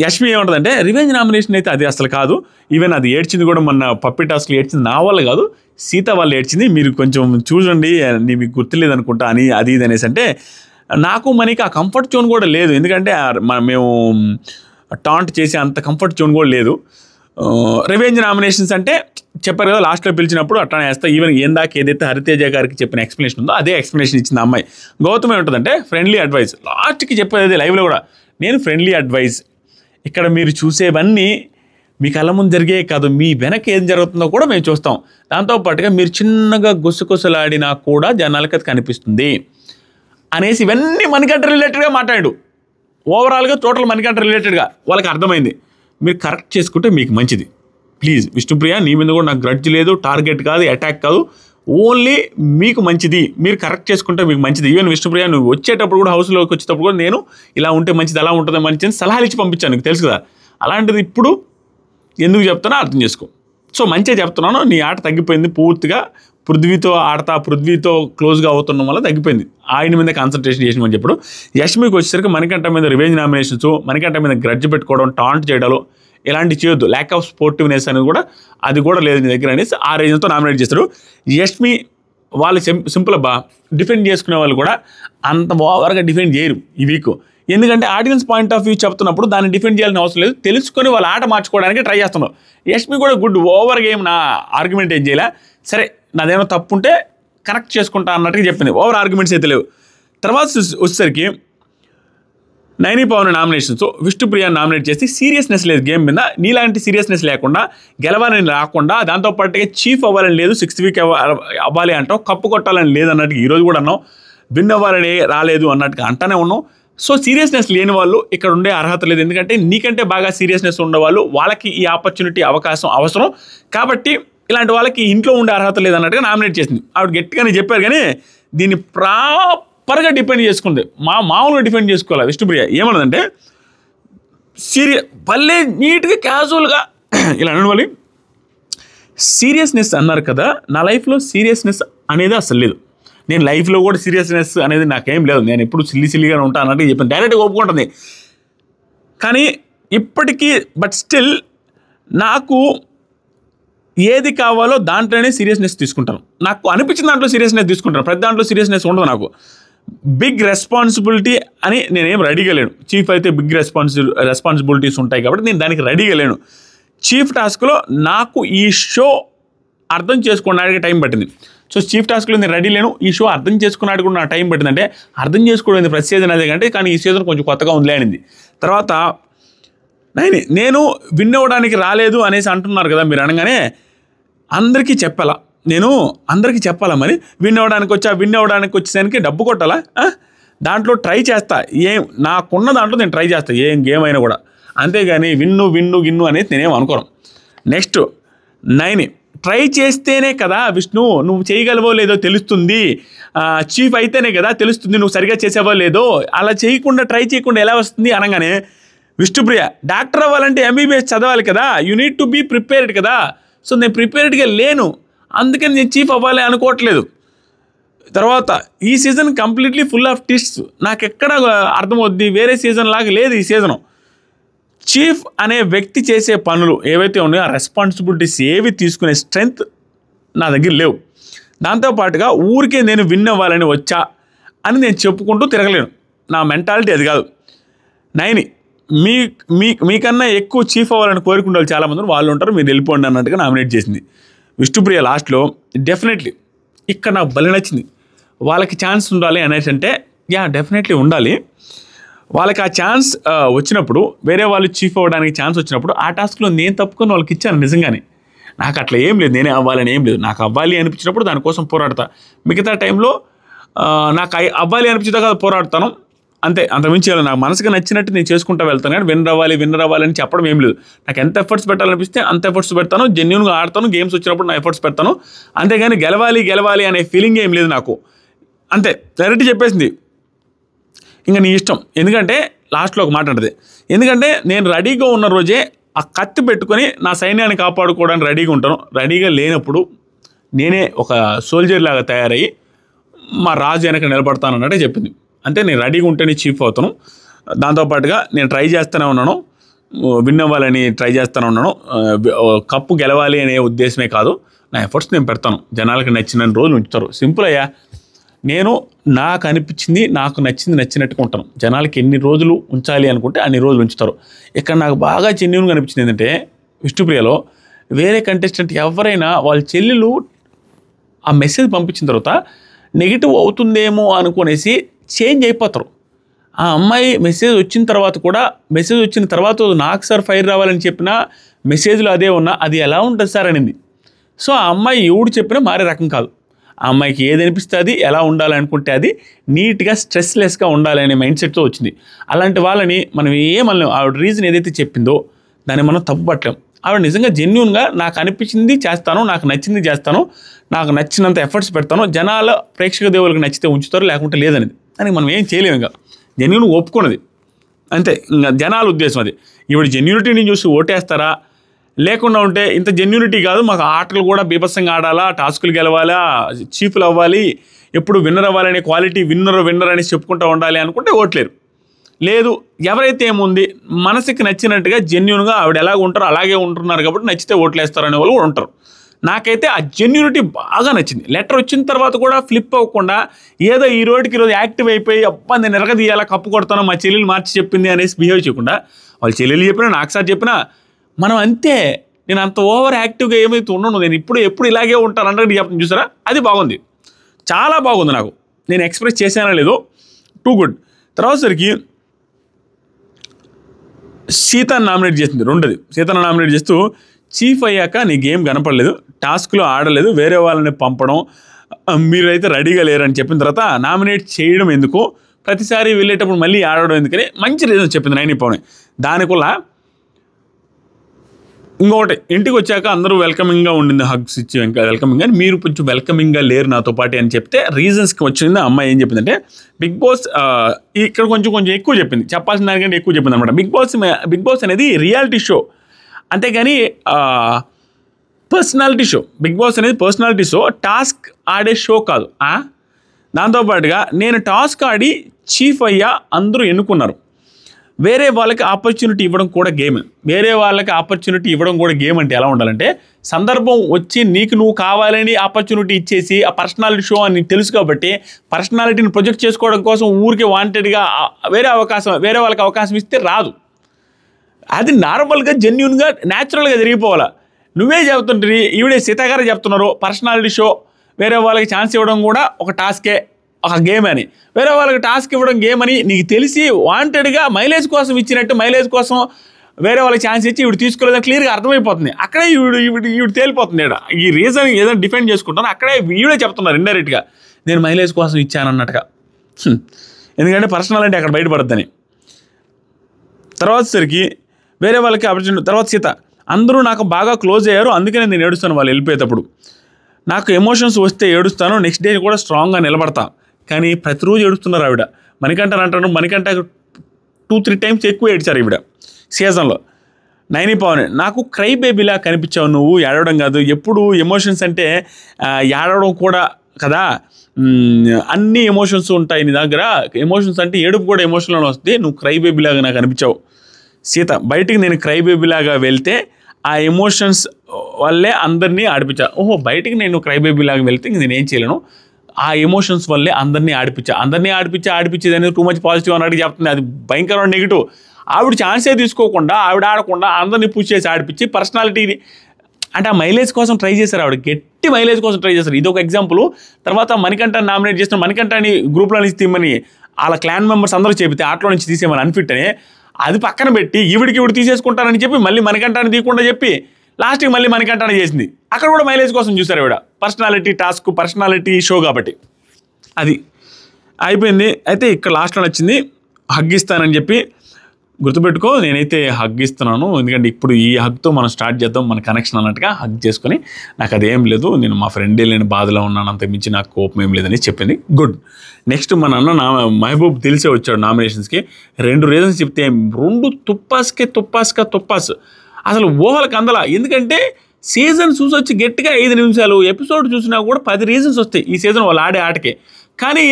యష్మి ఏమంటుందంటే రివెంజ్ నామినేషన్ అయితే అది అసలు కాదు, ఈవెన్ అది ఏడ్చింది కూడా మొన్న పప్పి టాస్క్లు ఏడ్చింది నా వల్ల కాదు, సీత వాళ్ళు ఏడ్చింది, మీరు కొంచెం చూడండి మీకు గుర్తులేదు అనుకుంటా అని అది ఇది అనేసి అంటే నాకు మనకి ఆ కంఫర్ట్ జోన్ కూడా లేదు. ఎందుకంటే మేము టాంట్ చేసే అంత కంఫర్ట్ జోన్ కూడా లేదు. రివెంజ్ నామినేషన్స్ అంటే చెప్పారు కదా లాస్ట్లో పిలిచినప్పుడు అట్లానే వేస్తా. ఈవెన్ ఏందాక ఏదైతే హరితేజ గారికి చెప్పిన ఎక్స్ప్లెనేషన్ ఉందో అదే ఎక్స్ప్లెనేషన్ ఇచ్చింది అమ్మాయి. గౌతమ్ ఏముంటుందంటే ఫ్రెండ్లీ అడ్వైస్, లాస్ట్కి చెప్పేది అదే లైవ్లో కూడా, నేను ఫ్రెండ్లీ అడ్వైస్. ఇక్కడ మీరు చూసేవన్నీ మీ కళ్ళ ముందు జరిగే కాదు, మీ వెనక ఏం జరుగుతుందో కూడా మేము చూస్తాం. దాంతోపాటుగా మీరు చిన్నగా గుసగుసలాడినా కూడా జనాలకి అది కనిపిస్తుంది అనేసి ఇవన్నీ మణికంఠ రిలేటెడ్గా మాట్లాడు. ఓవరాల్గా టోటల్ మణికంఠ రిలేటెడ్గా వాళ్ళకి అర్థమైంది. మీరు కరెక్ట్ చేసుకుంటే మీకు మంచిది. ప్లీజ్ విష్ణుప్రియ, నీ మీద కూడా నాకు గ్రడ్జ్ లేదు, టార్గెట్ కాదు, అటాక్ కాదు, ఓన్లీ మీకు మంచిది. మీరు కరెక్ట్ చేసుకుంటే మీకు మంచిది. ఈవెన్ విష్ణుప్రియ నువ్వు వచ్చేటప్పుడు కూడా, హౌస్లోకి వచ్చేటప్పుడు కూడా నేను ఇలా ఉంటే మంచిది, అలా ఉంటుంది మంచిది సలహాలు ఇచ్చి పంపించాను, నీకు తెలుసు కదా. అలాంటిది ఇప్పుడు ఎందుకు చెప్తానో అర్థం చేసుకో. సో మంచిగా చెప్తున్నాను, నీ ఆట తగ్గిపోయింది పూర్తిగా. పృథ్వీతో ఆడతా, పృథ్వీతో క్లోజ్గా అవుతున్న వల్ల తగ్గిపోయింది. ఆయన మీద కాన్సన్ట్రేషన్ చేసినామని చెప్పడు. యష్మికి వచ్చేసరికి మణికంఠ మీద రివెంజ్ నామినేషన్స్, మణికంఠ మీద గ్రడ్జ్ పెట్టుకోవడం, టాంట్ చేయడాలు ఇలాంటివి చేయొద్దు. ల్యాక్ ఆఫ్ స్పోర్టివ్నెస్ అనేది కూడా అది కూడా లేదు నీ దగ్గర అనేసి ఆ రీజన్తో నామినేట్ చేస్తారు. యష్మి వాళ్ళు సింపుల్ అబ్బా, డిఫెండ్ చేసుకునే వాళ్ళు కూడా అంత ఓవర్గా డిఫెండ్ చేయరు ఈ వీక్. ఎందుకంటే ఆడియన్స్ పాయింట్ ఆఫ్ వ్యూ చెప్తున్నప్పుడు దాన్ని డిఫెండ్ చేయాల్సిన అవసరం లేదు, తెలుసుకొని వాళ్ళ ఆట మార్చుకోవడానికి ట్రై చేస్తున్నారు. యష్మి కూడా గుడ్ ఓవర్ గేమ్, నా ఆర్గ్యుమెంట్ ఏం చేయలే, సరే నాదేమో తప్పు ఉంటే కరెక్ట్ చేసుకుంటా అన్నట్టుగా చెప్పింది. ఓవర్ ఆర్గ్యుమెంట్స్ అయితే లేవు. తర్వాత వచ్చేసరికి నైని పవన్ నామినేషన్స్ విష్ణుప్రియ నామినేట్ చేసి సీరియస్నెస్ లేదు గేమ్ మీద, నీలాంటి సీరియస్నెస్ లేకుండా గెలవాలని రాకుండా, దాంతోపాటుగా చీఫ్ అవ్వాలని లేదు, 6th వీక్ అవ్వాలి అంటావు, కప్పు కొట్టాలని లేదు అన్నట్టుగా ఈరోజు కూడా అన్నావు, విన్ అవ్వాలని రాలేదు అన్నట్టుగా అంటానే ఉన్నావు. సో సీరియస్నెస్ లేని వాళ్ళు ఇక్కడ ఉండే అర్హత లేదు. ఎందుకంటే నీకంటే బాగా సీరియస్నెస్ ఉండేవాళ్ళు, వాళ్ళకి ఈ ఆపర్చునిటీ అవకాశం అవసరం కాబట్టి ఇలాంటి వాళ్ళకి ఇంట్లో ఉండే అర్హత లేదన్నట్టుగా నామినేట్ చేసింది. ఆవిడ గట్టిగానే చెప్పారు కానీ దీన్ని ప్రాపర్గా డిపెండ్ చేసుకుంది. మామూలుగా డిపెండ్ చేసుకోవాలి. విష్ణుప్రియ ఏమన్నదంటే భలే నీట్గా క్యాజువల్గా ఇలా అనవాలి, సీరియస్నెస్ అన్నారు కదా, నా లైఫ్లో సీరియస్నెస్ అనేది అసలు లేదు, నేను లైఫ్లో కూడా సీరియస్నెస్ అనేది నాకేం లేదు, నేను ఎప్పుడు సిల్లిగానే ఉంటాను అన్నట్టు చెప్పాను. డైరెక్ట్గా ఒప్పుకుంటుంది. కానీ ఇప్పటికీ బట్ స్టిల్ నాకు ఏది కావాలో దాంట్లోనే సీరియస్నెస్ తీసుకుంటాను. నాకు అనిపించిన దాంట్లో సీరియస్నెస్ తీసుకుంటాను, ప్రతి దాంట్లో సీరియస్నెస్ ఉండదు. నాకు బిగ్ రెస్పాన్సిబిలిటీ అని నేనేం రెడీగా లేను. చీఫ్ అయితే బిగ్ రెస్పాన్సిబిలిటీస్ ఉంటాయి కాబట్టి నేను దానికి రెడీగా లేను. చీఫ్ టాస్క్లో నాకు ఈ షో అర్థం చేసుకోవడానికి టైం పట్టింది. సో చీఫ్ టాస్క్లో నేను రెడీ లేను, ఈ షో అర్థం చేసుకున్నాడు కూడా నా టైం పట్టింది. అంటే అర్థం చేసుకోవడం ప్రతి సీజన్ అదే కంటే, కానీ ఈ సీజన్ కొంచెం కొత్తగా ఉంది అనింది. తర్వాత నేను విన్ అవ్వడానికి రాలేదు అనేసి అంటున్నారు కదా మీరు అనగానే, అందరికీ చెప్పాలా, నేను అందరికీ చెప్పాలా మరి, విన్ అవ్వడానికి వచ్చేసరికి డబ్బు కొట్టాలా, దాంట్లో ట్రై చేస్తా, నాకున్న దాంట్లో నేను ట్రై చేస్తా ఏం గేమ్ అయినా కూడా, అంతేగాని విన్ను అనేది నేనేం అనుకోను. నెక్స్ట్ 9 ట్రై చేస్తేనే కదా విష్ణు నువ్వు చేయగలవో లేదో తెలుస్తుంది, చీఫ్ అయితేనే కదా తెలుస్తుంది నువ్వు సరిగా చేసావో లేదో, అలా చేయకుండా ట్రై చేయకుండా ఎలా వస్తుంది అనగానే, విష్ణుప్రియ డాక్టర్ అవ్వాలంటే MBBS చదవాలి కదా, you need to be prepared కదా, సో నేను ప్రిపేర్డ్గా లేను, అందుకని నేను చీఫ్ అవ్వాలి అనుకోవట్లేదు. తర్వాత ఈ season completely full of twists, నాకు ఎక్కడ అర్థమవుద్ది, వేరే సీజన్ లాగా లేదు ఈ సీజను. చీఫ్ అనే వ్యక్తి చేసే పనులు ఏవైతే ఉన్నాయో ఆ రెస్పాన్సిబిలిటీస్ ఏవి తీసుకునే స్ట్రెంగ్త్ నా దగ్గర లేవు. దాంతోపాటుగా ఊరికే నేను విన్ అవ్వాలని వచ్చా అని నేను చెప్పుకుంటూ తిరగలేను, నా మెంటాలిటీ అది కాదు. 9 మీకన్నా ఎక్కువ చీఫ్ అవ్వాలని కోరుకుంటే వాళ్ళు చాలామంది వాళ్ళు ఉంటారు, మీరు వెళ్ళిపోండి అన్నట్టుగా నామినేట్ చేసింది. విష్ణుప్రియ లాస్ట్లో డెఫినెట్లీ ఇక్కడ నాకు భలే నచ్చింది, వాళ్ళకి ఛాన్స్ ఉండాలి అనేసి అంటే డెఫినెట్లీ ఉండాలి. వాళ్ళకి ఆ ఛాన్స్ వచ్చినప్పుడు, వేరే వాళ్ళు చీఫ్ అవ్వడానికి ఛాన్స్ వచ్చినప్పుడు ఆ టాస్క్లో నేను తప్పుకొని వాళ్ళకి ఇచ్చాను నిజంగానే. నాకు అట్లా ఏం లేదు, నేనే అవ్వాలని ఏం లేదు, నాకు అవ్వాలి అనిపించినప్పుడు దానికోసం పోరాడతా. మిగతా టైంలో నాకు అవ్వాలి అనిపించేదాకా పోరాడతాను అంతే, అంతకుమించి నాకు మనసుగా నచ్చినట్టు నేను చేసుకుంటూ వెళ్తాను. కానీ విన్ అవ్వాలి అని చెప్పడం ఏం లేదు. నాకు ఎంత ఎఫర్ట్స్ పెట్టాలనిపిస్తే అంత ఎఫర్ట్స్ పెడతాను, జెన్యూన్గా ఆడతాను, గేమ్స్ వచ్చినప్పుడు నా ఎఫర్ట్స్ పెడతాను, అంతేగాని గెలవాలి అనే ఫీలింగ్ ఏం లేదు నాకు. అంతే, డైరెక్ట్ చెప్పేసింది, ఇంకా నీ ఇష్టం. ఎందుకంటే లాస్ట్లో ఒక మాట అంటది, ఎందుకంటే నేను రెడీగా ఉన్న రోజే ఆ కత్తి పెట్టుకొని నా సైన్యాన్ని కాపాడుకోవడానికి రెడీగా ఉంటాను, రెడీగా లేనప్పుడు నేనే ఒక సోల్జర్ లాగా తయారయ్యి మా రాజు వెనక నిలబడతాను అన్నట్టే చెప్పింది. అంటే నేను రెడీగా ఉంటేనే చీఫ్ అవుతాను, దాంతోపాటుగా నేను ట్రై చేస్తూనే ఉన్నాను, విన్ అవ్వాలని ట్రై చేస్తూనే ఉన్నాను, కప్పు గెలవాలి అనే ఉద్దేశమే కాదు, నా ఎఫర్ట్స్ నేను పెడతాను, జనాలకు నచ్చిన రోజులు ఉంచుతారు. సింపుల్ అయ్యా, నేను నాకు అనిపించింది నాకు నచ్చినట్టుగా ఉంటాను, జనాలకి ఎన్ని రోజులు ఉంచాలి అనుకుంటే అన్ని రోజులు ఉంచుతారు. ఇక్కడ నాకు బాగా జెన్యూన్గా అనిపించింది ఏంటంటే విష్ణుప్రియలో వేరే కంటెస్టెంట్ ఎవరైనా వాళ్ళ చెల్లెలు ఆ మెసేజ్ పంపించిన తర్వాత నెగిటివ్ అవుతుందేమో అనుకునేసి చేంజ్ అయిపోతారు. ఆ అమ్మాయి మెసేజ్ వచ్చిన తర్వాత కూడా మెసేజ్ వచ్చిన తర్వాత నాకు సార్ ఫైర్ రావాలని చెప్పినా మెసేజ్లో అదే ఉన్నా అది ఎలా ఉంటుంది సార్ అనింది. సో ఆ అమ్మాయి ఎవడు చెప్పినా మారే రకం కాదు. ఆ అమ్మాయికి ఏది అనిపిస్తే అది, ఎలా ఉండాలనుకుంటే అది, నీట్గా స్ట్రెస్లెస్గా ఉండాలి అనే మైండ్ సెట్తో వచ్చింది. అలాంటి వాళ్ళని మనం ఏమనలేం. ఆవిడ రీజన్ ఏదైతే చెప్పిందో దాన్ని మనం తప్పు పట్టలేం. ఆవిడ నిజంగా జెన్యూన్గా నాకు అనిపించింది చేస్తాను, నాకు నచ్చింది చేస్తాను, నాకు నచ్చినంత ఎఫర్ట్స్ పెడతాను, జనాల ప్రేక్షక దేవులకు నచ్చితే ఉంచుతారు, లేకుంటే లేదనేది. దానికి మనం ఏం చేయలేము. ఇంకా జెన్యూన్ ఒప్పుకున్నది అంతే. ఇంకా జనాల ఉద్దేశం అది. ఈవిడ జెన్యూనిటీని చూసి ఓటేస్తారా, లేకుండా ఉంటే ఇంత జెన్యూనిటీ కాదు, మాకు ఆటలు కూడా బీభత్సంగా ఆడాలా, టాస్కులు గెలవాలా, చీఫ్లు అవ్వాలి, ఎప్పుడు విన్నర్ అవ్వాలనే క్వాలిటీ విన్నర్ అని చెప్పుకుంటూ ఉండాలి అనుకుంటే ఓట్లేరు. లేదు, ఎవరైతే ఏముంది మనసుకి నచ్చినట్టుగా జెన్యూన్గా ఆవిడ ఎలాగ ఉంటారో అలాగే ఉంటున్నారు కాబట్టి నచ్చితే ఓట్లేస్తారు అనే వాళ్ళు కూడా ఉంటారు. నాకైతే ఆ జెన్యూనిటీ బాగా నచ్చింది. లెటర్ వచ్చిన తర్వాత కూడా ఫ్లిప్ అవ్వకుండా ఏదో ఈ రోజు యాక్టివ్ అయిపోయి అబ్బా నేను ఎరగదీయాలా, కప్పు కొడతాను, మా చెల్లెలు మార్చి చెప్పింది అనేసి బిహేవ్ చేయకుండా వాళ్ళ చెల్లెలు చెప్పినా నాకు సార్ చెప్పినా మనం అంతే. నేను అంత ఓవర్ యాక్టివ్గా ఏమైతే ఉన్నాను, నేను ఎప్పుడు ఇలాగే ఉంటాను అన్నట్టు చెప్తాను చూసారా, అది బాగుంది, చాలా బాగుంది. నాకు నేను ఎక్స్ప్రెస్ చేశానో లేదో, టూ గుడ్. తర్వాత సరికి సీతను నామినేట్ చేసింది. రెండోది సీతను నామినేట్ చేస్తూ చీఫ్ అయ్యాక నీ గేమ్ కనపడలేదు, టాస్క్లో ఆడలేదు, వేరే వాళ్ళని పంపడం మీరైతే రెడీగా లేరని చెప్పిన తర్వాత నామినేట్ చేయడం ఎందుకు, ప్రతిసారి వెళ్ళేటప్పుడు మళ్ళీ ఆడడం ఎందుకని మంచి రీజన్ చెప్పింది నైని పవన్. దానివల్ల ఇంకొకటి, ఇంటికి వచ్చాక అందరూ వెల్కమింగ్గా ఉండింది, హగ్స్ ఇచ్చి వెల్కమింగ్ అని, మీరు కొంచెం వెల్కమింగ్గా లేరు నాతో పాటు అని చెప్తే రీజన్స్కి వచ్చింది. అమ్మాయి ఏం చెప్పిందంటే బిగ్ బాస్ ఇక్కడ కొంచెం ఎక్కువ చెప్పింది, చెప్పాల్సిన దానికంటే ఎక్కువ చెప్పింది అనమాట. బిగ్ బాస్ అనేది రియాలిటీ షో, అంతేగాని పర్సనాలిటీ షో. బిగ్ బాస్ అనేది పర్సనాలిటీ షో, టాస్క్ ఆడే షో కాదు. దాంతోపాటుగా నేను టాస్క్ ఆడి చీఫ్ అయ్యా, అందరూ ఎన్నుకున్నారు, వేరే వాళ్ళకి ఆపర్చునిటీ ఇవ్వడం కూడా గేమ్. వేరే వాళ్ళకి ఆపర్చునిటీ ఇవ్వడం కూడా గేమ్ అంటే ఎలా ఉండాలంటే, సందర్భం వచ్చి నీకు నువ్వు కావాలని ఆపర్చునిటీ ఇచ్చేసి ఆ పర్సనాలిటీ షో అని తెలుసు కాబట్టి పర్సనాలిటీని ప్రొజెక్ట్ చేసుకోవడం కోసం ఊరికే వాంటెడ్గా వేరే వాళ్ళకి అవకాశం ఇస్తే రాదు. అది నార్మల్గా జెన్యూన్గా న్యాచురల్గా జరిగిపోవాలా. నువ్వే చెప్తుంటే ఈవిడే సీతాగారే చెప్తున్నారు పర్సనాలిటీ షో, వేరే వాళ్ళకి ఛాన్స్ ఇవ్వడం కూడా ఒక టాస్కే, ఒక గేమ్ అని. వేరే వాళ్ళకి టాస్క్ ఇవ్వడం గేమ్ అని నీకు తెలిసి వాంటెడ్గా మైలేజ్ కోసం ఇచ్చినట్టు, మైలేజ్ కోసం వేరే వాళ్ళకి ఛాన్స్ ఇచ్చి ఇవి తీసుకోలేదని క్లియర్గా అర్థమైపోతుంది. అక్కడే ఈవిడ తేలిపోతుంది. ఈ రీజన్ ఏదైనా డిఫెండ్ చేసుకుంటాను, అక్కడే ఈవిడే చెప్తున్నారు ఇండైరెక్ట్గా నేను మైలేజ్ కోసం ఇచ్చానన్నట్టుగా. ఎందుకంటే పర్సనల్ అంటే అక్కడ బయటపడద్దని. తర్వాత సరికి వేరే వాళ్ళకి ఆపర్చునిటీ. తర్వాత సీత, అందరూ నాకు బాగా క్లోజ్ అయ్యారు, అందుకనే నేను ఏడుస్తాను వాళ్ళు వెళ్ళిపోయేటప్పుడు. నాకు ఎమోషన్స్ వస్తే ఏడుస్తాను, నెక్స్ట్ డే కూడా స్ట్రాంగ్గా నిలబడతా. కానీ ప్రతిరోజు ఏడుస్తున్నారు ఆవిడ. మణికంఠ అంటాను, మణికంఠ 2-3 టైమ్స్ ఎక్కువ ఏడ్చారు ఈవిడ సీజన్లో. నైని పవన్, నాకు క్రై బేబీలా కనిపించావు నువ్వు, ఏడవడం కాదు. ఎప్పుడు ఎమోషన్స్ అంటే ఏడవడం కూడా కదా, అన్ని ఎమోషన్స్ ఉంటాయి నీ దగ్గర. ఎమోషన్స్ అంటే ఏడుపు కూడా ఎమోషన్లో వస్తుంది. నువ్వు క్రై బేబీలాగా నాకు అనిపించావు సీత. బయటికి నేను క్రై బేబీలాగా వెళ్తే ఆ ఎమోషన్స్ వల్లే అందరినీ ఆడిపించా. ఓహో, బయటికి నేను క్రై బేబీలాగా వెళ్తే నేనేం చేయలేను, ఆ ఎమోషన్స్ వల్లే అందరినీ ఆడిపించేదని టూ మచ్ పాజిటివ్ అన్నట్టు చెప్తుంది. అది భయంకరమైన నెగిటివ్. ఆవిడ ఛాన్సే తీసుకోకుండా, ఆవిడ ఆడకుండా అందరినీ పుష్ చేసి ఆడిపించి పర్సనాలిటీని అంటే ఆ మైలేజ్ కోసం ట్రై చేశారు. ఆవిడ గట్టి మైలేజ్ కోసం ట్రై చేశారు. ఇది ఒక ఎగ్జాంపుల్. తర్వాత మణికంఠని నామినేట్ చేసిన, మణికంఠని గ్రూప్లో నుంచి తీయమని వాళ్ళ క్లాన్ మెంబర్స్ అందరూ చెబితే ఆటలో నుంచి తీసేయమని అన్ఫిట్ అని, అది పక్కన పెట్టి ఈవిడ తీసేసుకుంటానని చెప్పి మళ్ళీ మణికంఠని తీయకుండా చెప్పి లాస్ట్కి మళ్ళీ మణికంఠని చేసింది. అక్కడ కూడా మైలేజ్ కోసం చూసారు ఆవిడ. పర్సనాలిటీ టాస్క్, పర్సనాలిటీ షో కాబట్టి అది అయిపోయింది. అయితే ఇక్కడ లాస్ట్లో నచ్చింది, హగ్ ఇస్తానని చెప్పి. గుర్తుపెట్టుకో, నేనైతే హగ్ ఇస్తున్నాను, ఎందుకంటే ఇప్పుడు ఈ హగ్తో మనం స్టార్ట్ చేద్దాం మన కనెక్షన్ అన్నట్టుగా హగ్ చేసుకొని, నాకు అదేం లేదు, నేను మా ఫ్రెండే లేని బాధలో ఉన్నాను, అంత మించి నాకు కోపం ఏం లేదని చెప్పింది. గుడ్. నెక్స్ట్ మన అన్న మహబూబ్ తెలిసే వచ్చాడు నామినేషన్స్కి. 2 రీజన్స్ చెప్తే 2 తుప్పాస్ అసలు ఊహలకు అందల. ఎందుకంటే సీజన్ చూసి వచ్చి గట్టిగా 5 నిమిషాలు ఎపిసోడ్ చూసినా కూడా 10 రీజన్స్ వస్తాయి ఈ సీజన్ వాళ్ళు ఆడే ఆటకే. కానీ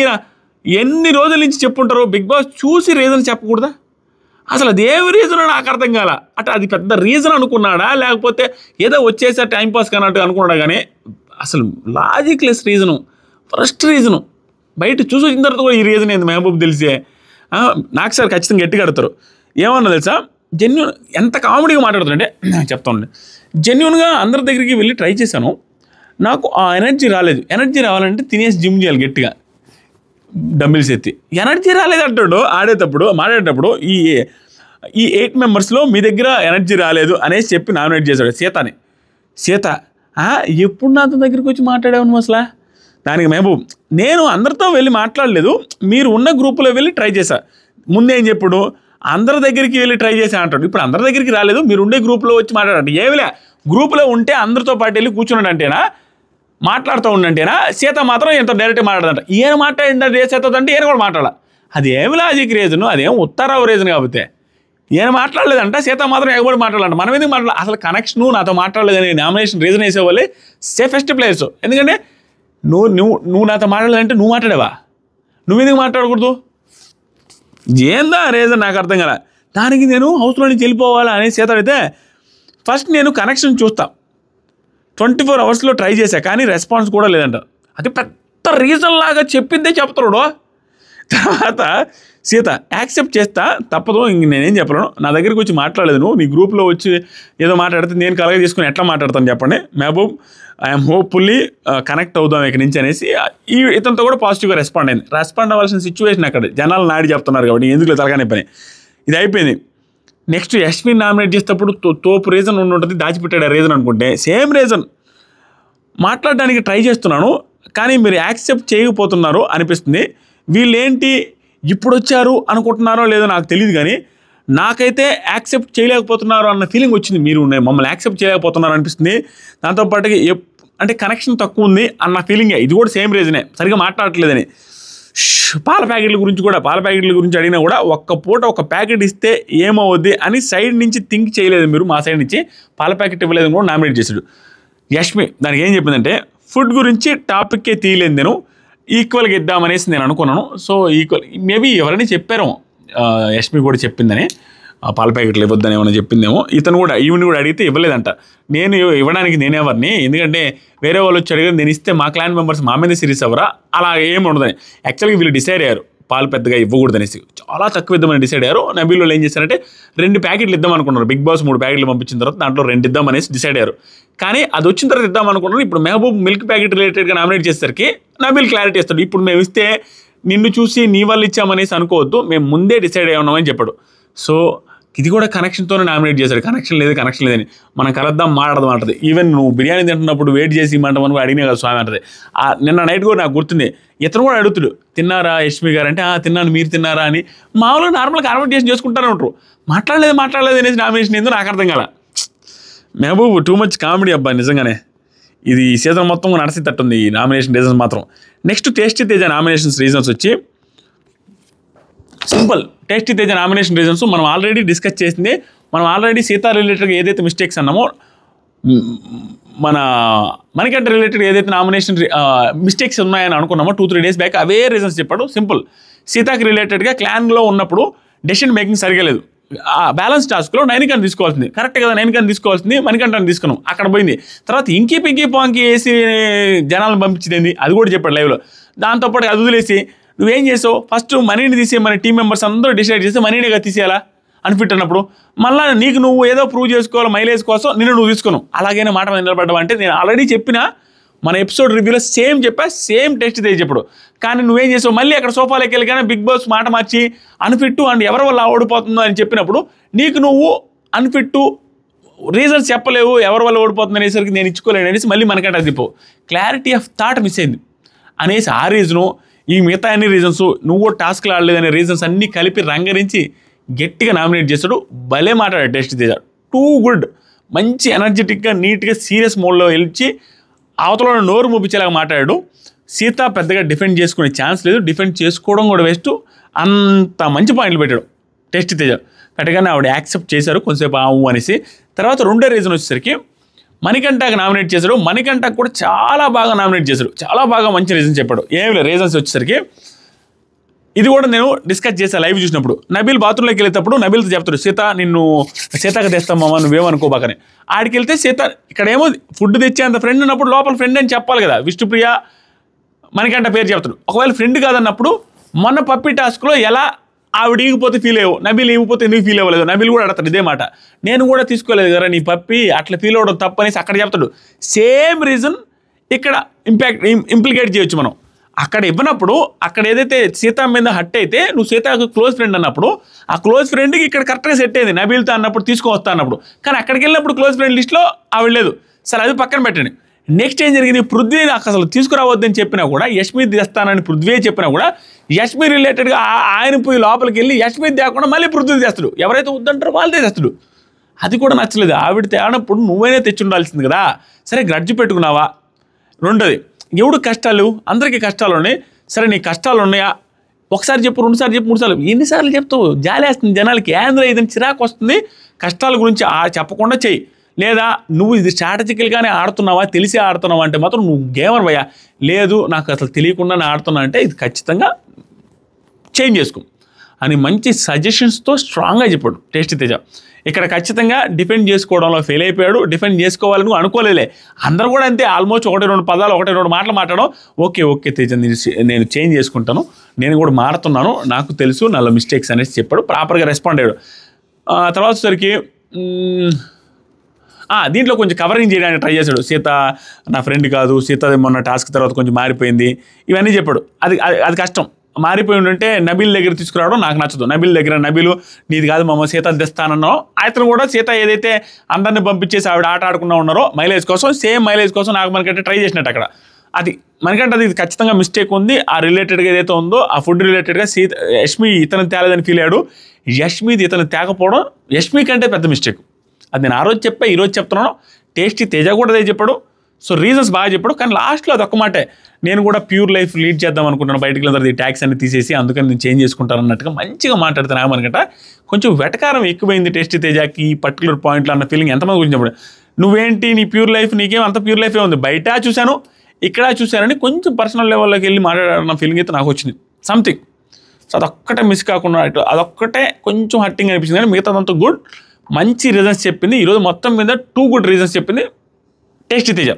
ఎన్ని రోజుల నుంచి చెప్పుంటారో బిగ్ బాస్ చూసి రీజన్ చెప్పకూడదా? అసలు అదేమి రీజన్ నాకు అర్థం కాల. అంటే అది పెద్ద రీజన్ అనుకున్నాడా, లేకపోతే ఏదో వచ్చేసా టైంపాస్ కానట్టు అనుకున్నాడా? కానీ అసలు logic less reason, first reason. బయట చూసి వచ్చిన తర్వాత కూడా ఈ రీజన్ ఏంది మహబూబ్ తెలిసే నాకు సార్ ఖచ్చితంగా గట్టిగా అడతారు. ఏమన్నా తెలుసా, జెన్యున్ ఎంత కామెడీగా మాట్లాడుతుంటే చెప్తాను. జెన్యున్గా అందరి దగ్గరికి వెళ్ళి ట్రై చేశాను, నాకు ఆ ఎనర్జీ రాలేదు. ఎనర్జీ రావాలంటే తినేసి జిమ్ చేయాలి గట్టిగా డంబిల్స్ ఎత్తి. ఎనర్జీ రాలేదు అంటాడు మాట్లాడేటప్పుడు. ఈ 8 మెంబర్స్లో మీ దగ్గర ఎనర్జీ రాలేదు అనేసి చెప్పి నామినేట్ చేశాడు సీతని. సీత ఎప్పుడు నాతో దగ్గరికి వచ్చి మాట్లాడావు నువ్వు అసలు? దానికి మహబూబ్, నేను అందరితో వెళ్ళి మాట్లాడలేదు, మీరు ఉన్న గ్రూపులో వెళ్ళి ట్రై చేశా. ముందేం చెప్పుడు, అందరి దగ్గరికి వెళ్ళి ట్రై చేశా అంటాడు. ఇప్పుడు అందరి దగ్గరికి రాలేదు, మీరు ఉండే గ్రూప్లో వచ్చి మాట్లాడండి. ఏమిలే గ్రూప్లో ఉంటే అందరితో పాటు వెళ్ళి కూర్చున్నాడు అంటేనా, మాట్లాడుతూ ఉండంటేనా? సీత మాత్రం ఎంత డైరెక్ట్గా మాట్లాడదంట. ఈయన మాట్లాడిందంటే ఏ సీత అంటే ఈయన కూడా మాట్లాడాలి. అది ఏమి లాజిక్ రీజను, అదేం ఉత్తరావు రీజన్. కాకపోతే ఈయన మాట్లాడలేదంట, సీత మాత్రం ఎగబడి మాట్లాడాలంట. మనం ఎందుకు మాట్లాడాలి? అసలు కనెక్షన్ నాతో మాట్లాడలేదని నామినేషన్ రీజన్ వేసేవాళ్ళే సేఫెస్ట్ ప్లేయర్స్. ఎందుకంటే నువ్వు నాతో మాట్లాడలేదంటే నువ్వు మాట్లాడావా? నువ్వెందుకు మాట్లాడకూడదు? ఏందా రీజన్ నాకు అర్థం కదా. దానికి నేను హౌస్లో నుంచి వెళ్ళిపోవాలా అనే సీత అయితే ఫస్ట్ నేను కనెక్షన్ చూస్తా. 24 అవర్స్లో ట్రై చేశా కానీ రెస్పాన్స్ కూడా లేదంట. అది పెద్ద రీజన్ లాగా చెప్పిందే చెప్తాడు. తర్వాత సీత యాక్సెప్ట్ చేస్తా, తప్పదు, ఇంక నేనేం చెప్పలేను, నా దగ్గరికి వచ్చి మాట్లాడలేదు, నువ్వు నీ గ్రూప్లో వచ్చి ఏదో మాట్లాడితే నేను కలగ తీసుకుని ఎట్లా మాట్లాడతాను చెప్పండి. మహబూబ్ ఐఎమ్ హోప్ఫుల్లీ కనెక్ట్ అవుదాం ఇక్కడ నుంచి అనేసి ఇతనితో కూడా పాజిటివ్గా రెస్పాండ్ అవ్వాల్సిన సిచ్యువేషన్ అక్కడ జనాలు నాడి చెప్తున్నారు కాబట్టి ఎందుకు తలగానే పని. ఇది అయిపోయింది. నెక్స్ట్ యష్మిన్ నామినేట్ చేసేటప్పుడు తోపు రీజన్ ఉంటుంది, దాచిపెట్టాడు ఆ రీజన్ అనుకుంటే సేమ్ రీజన్ మాట్లాడడానికి ట్రై చేస్తున్నాను కానీ మీరు యాక్సెప్ట్ చేయకపోతున్నారు అనిపిస్తుంది. వీళ్ళేంటి ఇప్పుడు వచ్చారు అనుకుంటున్నారో లేదో నాకు తెలియదు కానీ నాకైతే యాక్సెప్ట్ చేయలేకపోతున్నారు అన్న ఫీలింగ్ వచ్చింది. మీరు మమ్మల్ని యాక్సెప్ట్ చేయలేకపోతున్నారు అనిపిస్తుంది. దాంతోపాటు అంటే కనెక్షన్ తక్కువ ఉంది అన్న ఫీలింగే. ఇది కూడా సేమ్ రీజనే, సరిగ్గా మాట్లాడట్లేదని. పాల ప్యాకెట్ల గురించి అడిగినా కూడా ఒక్క పూట ఒక ప్యాకెట్ ఇస్తే ఏమవుద్ది అని సైడ్ నుంచి థింక్ చేయలేదు మీరు. మా సైడ్ నుంచి పాల ప్యాకెట్ ఇవ్వలేదని కూడా నామినేట్ చేశాడు. యష్మి దానికి ఏం చెప్పిందంటే ఫుడ్ గురించి టాపిక్కే తీయలేదు, నేను ఈక్వల్గా ఇద్దామనేసి నేను అనుకున్నాను. సో ఈక్వల్ మేబీ ఎవరైనా చెప్పారో యష్మి కూడా చెప్పిందని పాల ప్యాకెట్లు ఇవ్వద్దని ఏమైనా చెప్పిందేమో. ఈవెన్ కూడా అడిగితే ఇవ్వలేదంట. నేను ఇవ్వడానికి నేనెవరిని, ఎందుకంటే వేరే వాళ్ళు వచ్చి అడిగారు, నేను ఇస్తే మా క్లాన్ మెంబర్స్ మా మీద సిరీస్ అవ్వరా, అలా ఏమి ఉండదని. యాక్చువల్గా వీళ్ళు డిసైడ్ అయ్యారు పాలు పెద్దగా ఇవ్వకూడదు అనేసి, చాలా తక్కువ ఇద్దామని డిసైడ్ అయ్యారు. నబీల్ వాళ్ళు ఏం చేశారంటే 2 ప్యాకెట్లు ఇద్దాం అనుకున్నారు. బిగ్ బాస్ 3 ప్యాకెట్లు పంపించిన తర్వాత దాంట్లో 2 ఇద్దాం అనేసి డిసైడ్ అయ్యారు. కానీ అది వచ్చిన తర్వాత ఇద్దాం అనుకున్నారు. ఇప్పుడు మహబూబ్ మిల్క్ ప్యాకెట్ రిలేటెడ్గా నామినేట్ చేసేసరికి నబీల్ క్లారిటీ ఇస్తాడు. ఇప్పుడు మేము ఇస్తే నిన్ను చూసి నీ వాళ్ళు ఇచ్చామనేసి అనుకోవద్దు, మేము ముందే డిసైడ్ అయ్యి ఉన్నామని చెప్పాడు. సో ఇది కూడా కనెక్షన్తోనే నామినేట్ చేశాడు. కనెక్షన్ లేదని మనం కలుద్దాం మాట్లాడదాం అంటది. ఈవెన్ నువ్వు బిర్యానీ తింటున్నప్పుడు వెయిట్ చేసి ఇమ్మంటామని అడిగినా కదా స్వామి అంటది. నిన్న నైట్ కూడా నాకు గుర్తుంది, ఇతను కూడా అడుగుతాడు తిన్నారా యష్మి గారు అంటే తిన్నాను మీరు తిన్నారా అని. మామూలుగా నార్మల్గా కాన్వర్సేషన్ చేసుకుంటానే ఉంటారు. మాట్లాడలేదు అనేసి నామినేషన్ ఏందో నాకు అర్థం కాల. మహబూబ్ టూ మచ్ కామెడీ అబ్బా నిజంగానే. ఇది ఈ సీజన్ మొత్తం నడిచేటట్టుంది ఈ నామినేషన్ రీజన్స్ మాత్రం. Next tasty Teja nominations reasons వచ్చి simple. Tasty Teja nomination reasons మనం ఆల్రెడీ డిస్కస్ చేసింది. మనం ఆల్రెడీ సీతా రిలేటెడ్గా ఏదైతే మిస్టేక్స్ అన్నామో, మన మణికంఠ రిలేటెడ్ ఏదైతే నామినేషన్ మిస్టేక్స్ ఉన్నాయని అనుకున్నామో 2-3 డేస్ బ్యాక్ అవే రీజన్స్ చెప్పాడు. సింపుల్. సీతాకి రిలేటెడ్గా క్లాన్లో ఉన్నప్పుడు డెసిషన్ మేకింగ్ సరిగా లేదు. బ్యాలెన్స్ టాస్క్లో నైనికాన్ని తీసుకోవాల్సింది, కరెక్ట్ కదా, నైనికాన్ని తీసుకోవాల్సింది మణికంఠని తీసుకున్నాం, అక్కడ పోయింది. తర్వాత ఇంకీ పింకీ పాంకి వేసి జనాలను పంపించింది అది కూడా చెప్పాడు లైవ్లో. దాంతోపాటు అది వదిలేసి నువ్వేం చేసావు, ఫస్ట్ మనీని తీసేయమని టీం మెంబర్స్ అందరూ డిసైడ్ చేస్తే మనీనిగా తీసేయాలా అనిఫిట్ అన్నప్పుడు మళ్ళీ నీకు నువ్వు ఏదో ప్రూవ్ చేసుకోవాలి మైలేజ్ కోసం నువ్వు తీసుకున్నావు. అలాగైనా మాట మీద నిలబడ్డావు అంటే నేను ఆల్రెడీ చెప్పిన మన ఎపిసోడ్ రివ్యూలో సేమ్ చెప్పా, సేమ్ టెస్ట్ తెచ్చి చెప్పడు. కానీ నువ్వేం చేసావు, మళ్ళీ అక్కడ సోఫాలోకి వెళ్ళి కానీ బిగ్ బాస్ మాట మార్చి అన్ఫిట్టు అండ్ ఎవరి వల్ల ఓడిపోతుందో అని చెప్పినప్పుడు నీకు నువ్వు అన్ఫిట్టు రీజన్స్ చెప్పలేవు, ఎవరి వల్ల ఓడిపోతుంది అనేసరికి నేను ఇచ్చుకోలేను అనేసి మళ్ళీ మనకంటే అది క్లారిటీ ఆఫ్ థాట్ మిస్ అయింది అనేసి ఆ రీజను, ఈ మిగతా అన్ని రీజన్స్, నువ్వు టాస్క్లు ఆడలేదనే రీజన్స్ అన్నీ కలిపి రంగరించి గట్టిగా నామినేట్ చేస్తాడు. భలే మాట్లాడాడు టేస్ట్ తేజ. టూ గుడ్, మంచి ఎనర్జెటిక్గా నీట్గా సీరియస్ మోడ్లో వెళ్ళి అవతల నోరు ముప్పించేలాగా మాట్లాడాడు. సీత పెద్దగా డిఫెండ్ చేసుకునే ఛాన్స్ లేదు, డిఫెండ్ చేసుకోవడం కూడా వేస్ట్. అంత మంచి పాయింట్లు పెట్టాడు టేస్ట్ తేజ. పెట్టగానే ఆవిడ యాక్సెప్ట్ చేశారు కొంతసేపు ఆవు అనేసి. తర్వాత రెండో రీజన్ వచ్చేసరికి మణికంఠకి నామినేట్ చేశాడు. మణికంఠకి కూడా చాలా బాగా నామినేట్ చేశాడు, చాలా బాగా మంచి రీజన్ చెప్పాడు. ఏమి లేదు రీజన్స్ వచ్చేసరికి ఇది కూడా నేను డిస్కస్ చేశాను లైవ్ చూసినప్పుడు. నబీల్ బాత్రూంలోకి వెళ్ళేటప్పుడు నబీల్తో చెప్తాడు, నిన్ను సీతకు తెస్తామమ్మా నువ్వేమనుకోబాకని. ఆడికి వెళ్తే సీత ఇక్కడేమో ఫుడ్ తెచ్చే అంత ఫ్రెండ్ ఉన్నప్పుడు లోపల ఫ్రెండ్ అని చెప్పాలి కదా. విష్ణుప్రియ మణికంఠ పేరు చెప్తాడు. ఒకవేళ ఫ్రెండ్ కాదన్నప్పుడు మొన్న పప్పి టాస్క్లో ఎలా ఆవిడ ఈగిపోతే ఫీల్ అయ్యావు, నబీల్ ఈగిపోతే ఎందుకు ఫీల్ అవ్వలేదు, నబీల్ కూడా అడతాడు ఇదే మాట. నేను కూడా తీసుకోలేదు కదా నీ పప్పి, అట్లా ఫీల్ అవ్వడం తప్పనేసి అక్కడ చెప్తాడు. సేమ్ రీజన్ ఇక్కడ ఇంప్లికేట్ చేయొచ్చు మనం. అక్కడ ఇవ్వనప్పుడు అక్కడ ఏదైతే సీత మీద హట్ అయితే నువ్వు సీతకు క్లోజ్ ఫ్రెండ్ అన్నప్పుడు ఆ క్లోజ్ ఫ్రెండ్కి ఇక్కడ కరెక్ట్గా సెట్ అయింది నబీల్తో అన్నప్పుడు తీసుకొస్తా అన్నప్పుడు. కానీ అక్కడికి వెళ్ళినప్పుడు క్లోజ్ ఫ్రెండ్ లిస్ట్లో ఆవిడ లేదు. సరే అది పక్కన పెట్టండి. నెక్స్ట్ ఏం జరిగింది, పృథ్వీ నాకు అసలు తీసుకురావద్దని చెప్పినా కూడా యష్మి తెస్తానని పృథ్వీ చెప్పినా కూడా యష్మి రిలేటెడ్గా ఆయన పోయి లోపలికి వెళ్ళి యష్మి తేకుండా మళ్ళీ పృథ్వీ తెస్తాడు. ఎవరైతే వద్దంటారో వాళ్ళదే తెస్తాడు. అది కూడా నచ్చలేదు. ఆవిడ తేనప్పుడు నువ్వైనా తెచ్చి ఉండాల్సింది కదా. సరే గ్రడ్జి పెట్టుకున్నావా. రెండోది, ఎవడు కష్టాలు, అందరికీ కష్టాలు ఉన్నాయి. సరే నీ కష్టాలు ఉన్నాయా, ఒకసారి చెప్పు, రెండుసార్లు చెప్పు, మూడుసార్లు, ఎన్నిసార్లు చెప్తావు, జాలేస్తుంది జనాలకి. ఏంద్ర ఇదని చిరాకు వస్తుంది. కష్టాల గురించి చెప్పకుండా చెయ్యి. లేదా నువ్వు ఇది స్ట్రాటజికల్గానే ఆడుతున్నావా, తెలిసి ఆడుతున్నావా అంటే మాత్రం నువ్వు గేమర్ భయ్యా. లేదు నాకు అసలు తెలియకుండానే ఆడుతున్నా అంటే ఇది ఖచ్చితంగా చేంజ్ చేసుకో అని మంచి సజెషన్స్తో స్ట్రాంగ్గా చెప్పాడు టేస్టీ తేజ. ఇక్కడ ఖచ్చితంగా డిఫెండ్ చేసుకోవడంలో ఫెయిల్ అయిపోయాడు. డిఫెండ్ చేసుకోవాలని అనుకోలేలే. అందరూ కూడా అంతే. ఆల్మోస్ట్ 1-2 పదాలు 1-2 మాటలు మాట్లాడడం. ఓకే తేజ నేను చేంజ్ చేసుకుంటాను, నేను కూడా మారుతున్నాను, నాకు తెలుసు నాలో మిస్టేక్స్ అనేసి చెప్పాడు. ప్రాపర్గా రెస్పాండ్ అయ్యాడు. తర్వాత వచ్చేసరికి దీంట్లో కొంచెం కవరింగ్ చేయడానికి ట్రై చేశాడు. సీత నా ఫ్రెండ్ కాదు, సీత మొన్న టాస్క్ తర్వాత కొంచెం మారిపోయింది, ఇవన్నీ చెప్పాడు. అది కష్టం. మారిపోయి ఉంటే నబీల్ దగ్గర తీసుకురావడం నాకు నచ్చదు. నబీల్ దగ్గర నబీలు నీది కాదు మమ్మ సీత తెస్తానన్నావు. అతను కూడా సీత ఏదైతే అందరిని పంపించేసి ఆవిడ ఆట ఆడుకున్నా ఉన్నారో మైలేజ్ కోసం, సేమ్ మైలేజ్ కోసం నాకు మనకంటే ట్రై చేసినట్టు అక్కడ. అది మనకంటే అది ఖచ్చితంగా మిస్టేక్ ఉంది. ఆ రిలేటెడ్గా ఏదైతే ఉందో ఆ ఫుడ్ రిలేటెడ్గా యష్మి ఇతను తేలేదని ఫీల్ అయ్యాడు. యష్మిది ఇతను తేకపోవడం యష్మి కంటే పెద్ద మిస్టేక్. అది నేను ఆ రోజు చెప్పా, ఈరోజు చెప్తున్నాను. టేస్టీ తేజ కూడా అదే చెప్పాడు. సో రీజన్స్ బాగా చెప్పాడు. కానీ లాస్ట్లో అది ఒక్క మాటే, నేను కూడా ప్యూర్ లైఫ్ లీడ్ చేద్దాం అనుకుంటున్నాను, బయటికి వెళ్ళిన తర్వాత ఈ ట్యాక్స్ అన్ని తీసేసి అందుకని నేను చేంజ్ చేసుకుంటాను అన్నట్టుగా మంచిగా మాట్లాడుతున్నాను. మనకంట కొంచెం వెటకారం ఎక్కువైంది టేస్టీ తేజకి ఈ పర్టికులర్ పాయింట్లో అన్న ఫీలింగ్ ఎంతమంది గురించి చెప్పాడు. నువ్వేంటి నీ ప్యూర్ లైఫ్, నీకేం అంత ప్యూర్ లైఫే ఉంది, బయట చూశాను ఇక్కడ చూశానని కొంచెం పర్సనల్ లెవెల్లోకి వెళ్ళి మాట్లాడాలన్న ఫీలింగ్ అయితే నాకు వచ్చింది సంథింగ్. సో అదొక్కటే మిస్ కాకుండా అదొక్కటే కొంచెం హర్టింగ్ అనిపించింది. కానీ మిగతాదంతా గుడ్, మంచి రీజన్స్ చెప్పింది. ఈరోజు మొత్తం మీద 2 గుడ్ రీజన్స్ చెప్పింది టేస్టీ తేజ.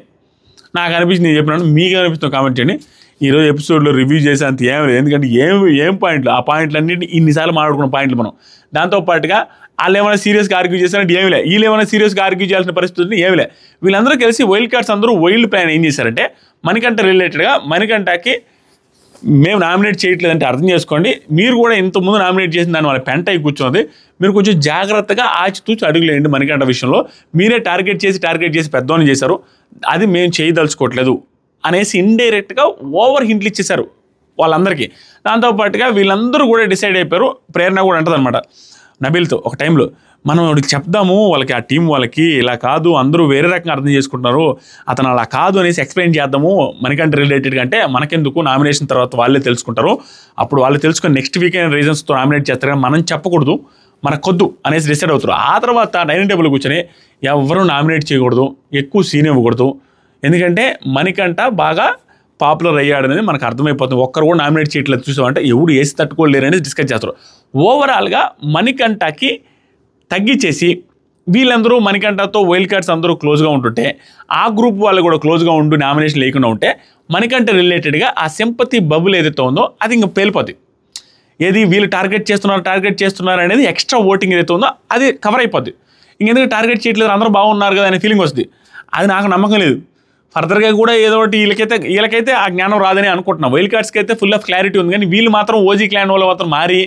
నాకు అనిపించింది నేను చెప్పినాను, మీకు అనిపిస్తుంది కామెంట్ చేయండి. ఈరోజు ఎపిసోడ్లో రివ్యూ చేసే అంత ఏం లేదు. ఎందుకంటే ఏం పాయింట్లు, ఆ పాయింట్లన్నింటినీ ఇన్నిసార్లు మాట్లాడుకున్న పాయింట్లు మనం. దాంతోపాటుగా వాళ్ళు ఏమైనా సీరియస్గా ఆర్గ్యూ చేశారంటే ఏమి లే, వీళ్ళు ఏమైనా సీరియస్గా ఆర్గ్యూ చేయాల్సిన పరిస్థితి ఏమి లే. వీళ్ళందరూ కలిసి వైల్డ్ కార్డ్స్ అందరూ వైల్డ్ ప్లాన్ ఏం చేశారంటే మణికంఠ రిలేటెడ్గా మణికంఠకి మేము నామినేట్ చేయట్లేదంటే అర్థం చేసుకోండి, మీరు కూడా ఇంతకుముందు నామినేట్ చేసిన దాన్ని వాళ్ళ పెంట అయి కూర్చున్నది. మీరు కొంచెం జాగ్రత్తగా ఆచితూచి అడుగులేయండి మణికంఠ విషయంలో. మీరే టార్గెట్ చేసి పెద్దోని చేశారు, అది మేము చేయదలుచుకోవట్లేదు అనేసి ఇండైరెక్ట్గా ఓవర్ హింట్లు ఇచ్చేశారు వాళ్ళందరికీ. దాంతోపాటుగా వీళ్ళందరూ కూడా డిసైడ్ అయిపోయారు. ప్రేరణ కూడా అంటది అనమాట నబీల్తో ఒక టైంలో, మనం వాడికి చెప్దాము వాళ్ళకి, ఆ టీం వాళ్ళకి ఇలా కాదు, అందరూ వేరే రకంగా అర్థం చేసుకుంటున్నారు, అతను అలా కాదు అనేసి ఎక్స్ప్లెయిన్ చేద్దాము మణికంఠ రిలేటెడ్గా. అంటే మనకెందుకు, నామినేషన్ తర్వాత వాళ్ళే తెలుసుకుంటారు, అప్పుడు వాళ్ళు తెలుసుకొని నెక్స్ట్ వీకెండ్ రీజన్స్తో నామినేట్ చేస్తారు, కానీ మనం చెప్పకూడదు, మనకొద్దు అనేసి డిసైడ్ అవుతారు. ఆ తర్వాత డైనింగ్ టేబుల్ కూర్చొని ఎవరు నామినేట్ చేయకూడదు, ఎక్కువ సీన్ ఇవ్వకూడదు, ఎందుకంటే మణికంఠ బాగా పాపులర్ అయ్యాడనేది మనకు అర్థమైపోతుంది. ఒక్కరు కూడా నామినేట్ చేయట్లేదు చూసామంటే ఎవడు వేసి తట్టుకోలేరు అనేది డిస్కస్ చేస్తారు. ఓవరాల్గా మణికంఠకి తగ్గించేసి వీళ్ళందరూ మణికంఠతో వైల్డ్ కార్డ్స్ అందరూ క్లోజ్గా ఉంటుంటే, ఆ గ్రూప్ వాళ్ళు కూడా క్లోజ్గా ఉండి నామినేషన్ లేకుండా ఉంటే మణికంఠ రిలేటెడ్గా ఆ సింపతి బబుల్ ఏదైతే ఉందో అది ఇంకా పేలిపోతుంది. ఏది వీళ్ళు టార్గెట్ చేస్తున్నారు అనేది ఎక్స్ట్రా ఓటింగ్ ఏదైతే ఉందో అది కవర్ అయిపోద్ది. ఇంకెందుకు టార్గెట్ చేయట్లేదు, అందరూ బాగున్నారు కదా అనే ఫీలింగ్ వస్తుంది. అది నాకు నమ్మకం లేదు. ఫర్దర్గా కూడా ఏదో ఒకటి వీళ్ళకైతే ఆ జ్ఞానం రాదని అనుకుంటున్నాం. వైల్డ్ కార్డ్స్కి అయితే ఫుల్ ఆఫ్ క్లారిటీ ఉంది, కానీ వీళ్ళు మాత్రం ఓజీ క్లాన్ వాళ్ళు మాత్రం మారి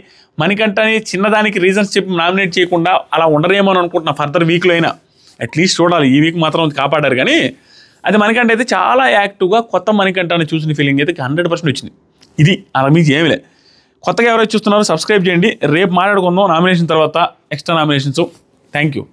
మణికంఠని చిన్నదానికి రీజన్స్ చెప్పి నామినేట్ చేయకుండా అలా ఉండరేమో అని అనుకుంటున్నా. ఫర్దర్ వీక్లో అయినా అట్లీస్ట్ చూడాలి. ఈ వీక్ మాత్రం కాపాడారు, కానీ అది మణికంఠ అయితే చాలా యాక్టివ్గా కొత్త మణికంఠని చూసిన ఫీలింగ్ అయితే 100% వచ్చింది. ఇది అలా మీకు ఏమి లేదు. కొత్తగా ఎవరైతే చూస్తున్నారో సబ్స్క్రైబ్ చేయండి. రేపు మాట్లాడుకుందాం నామినేషన్ తర్వాత ఎక్స్ట్రా నామినేషన్స్. Thank you.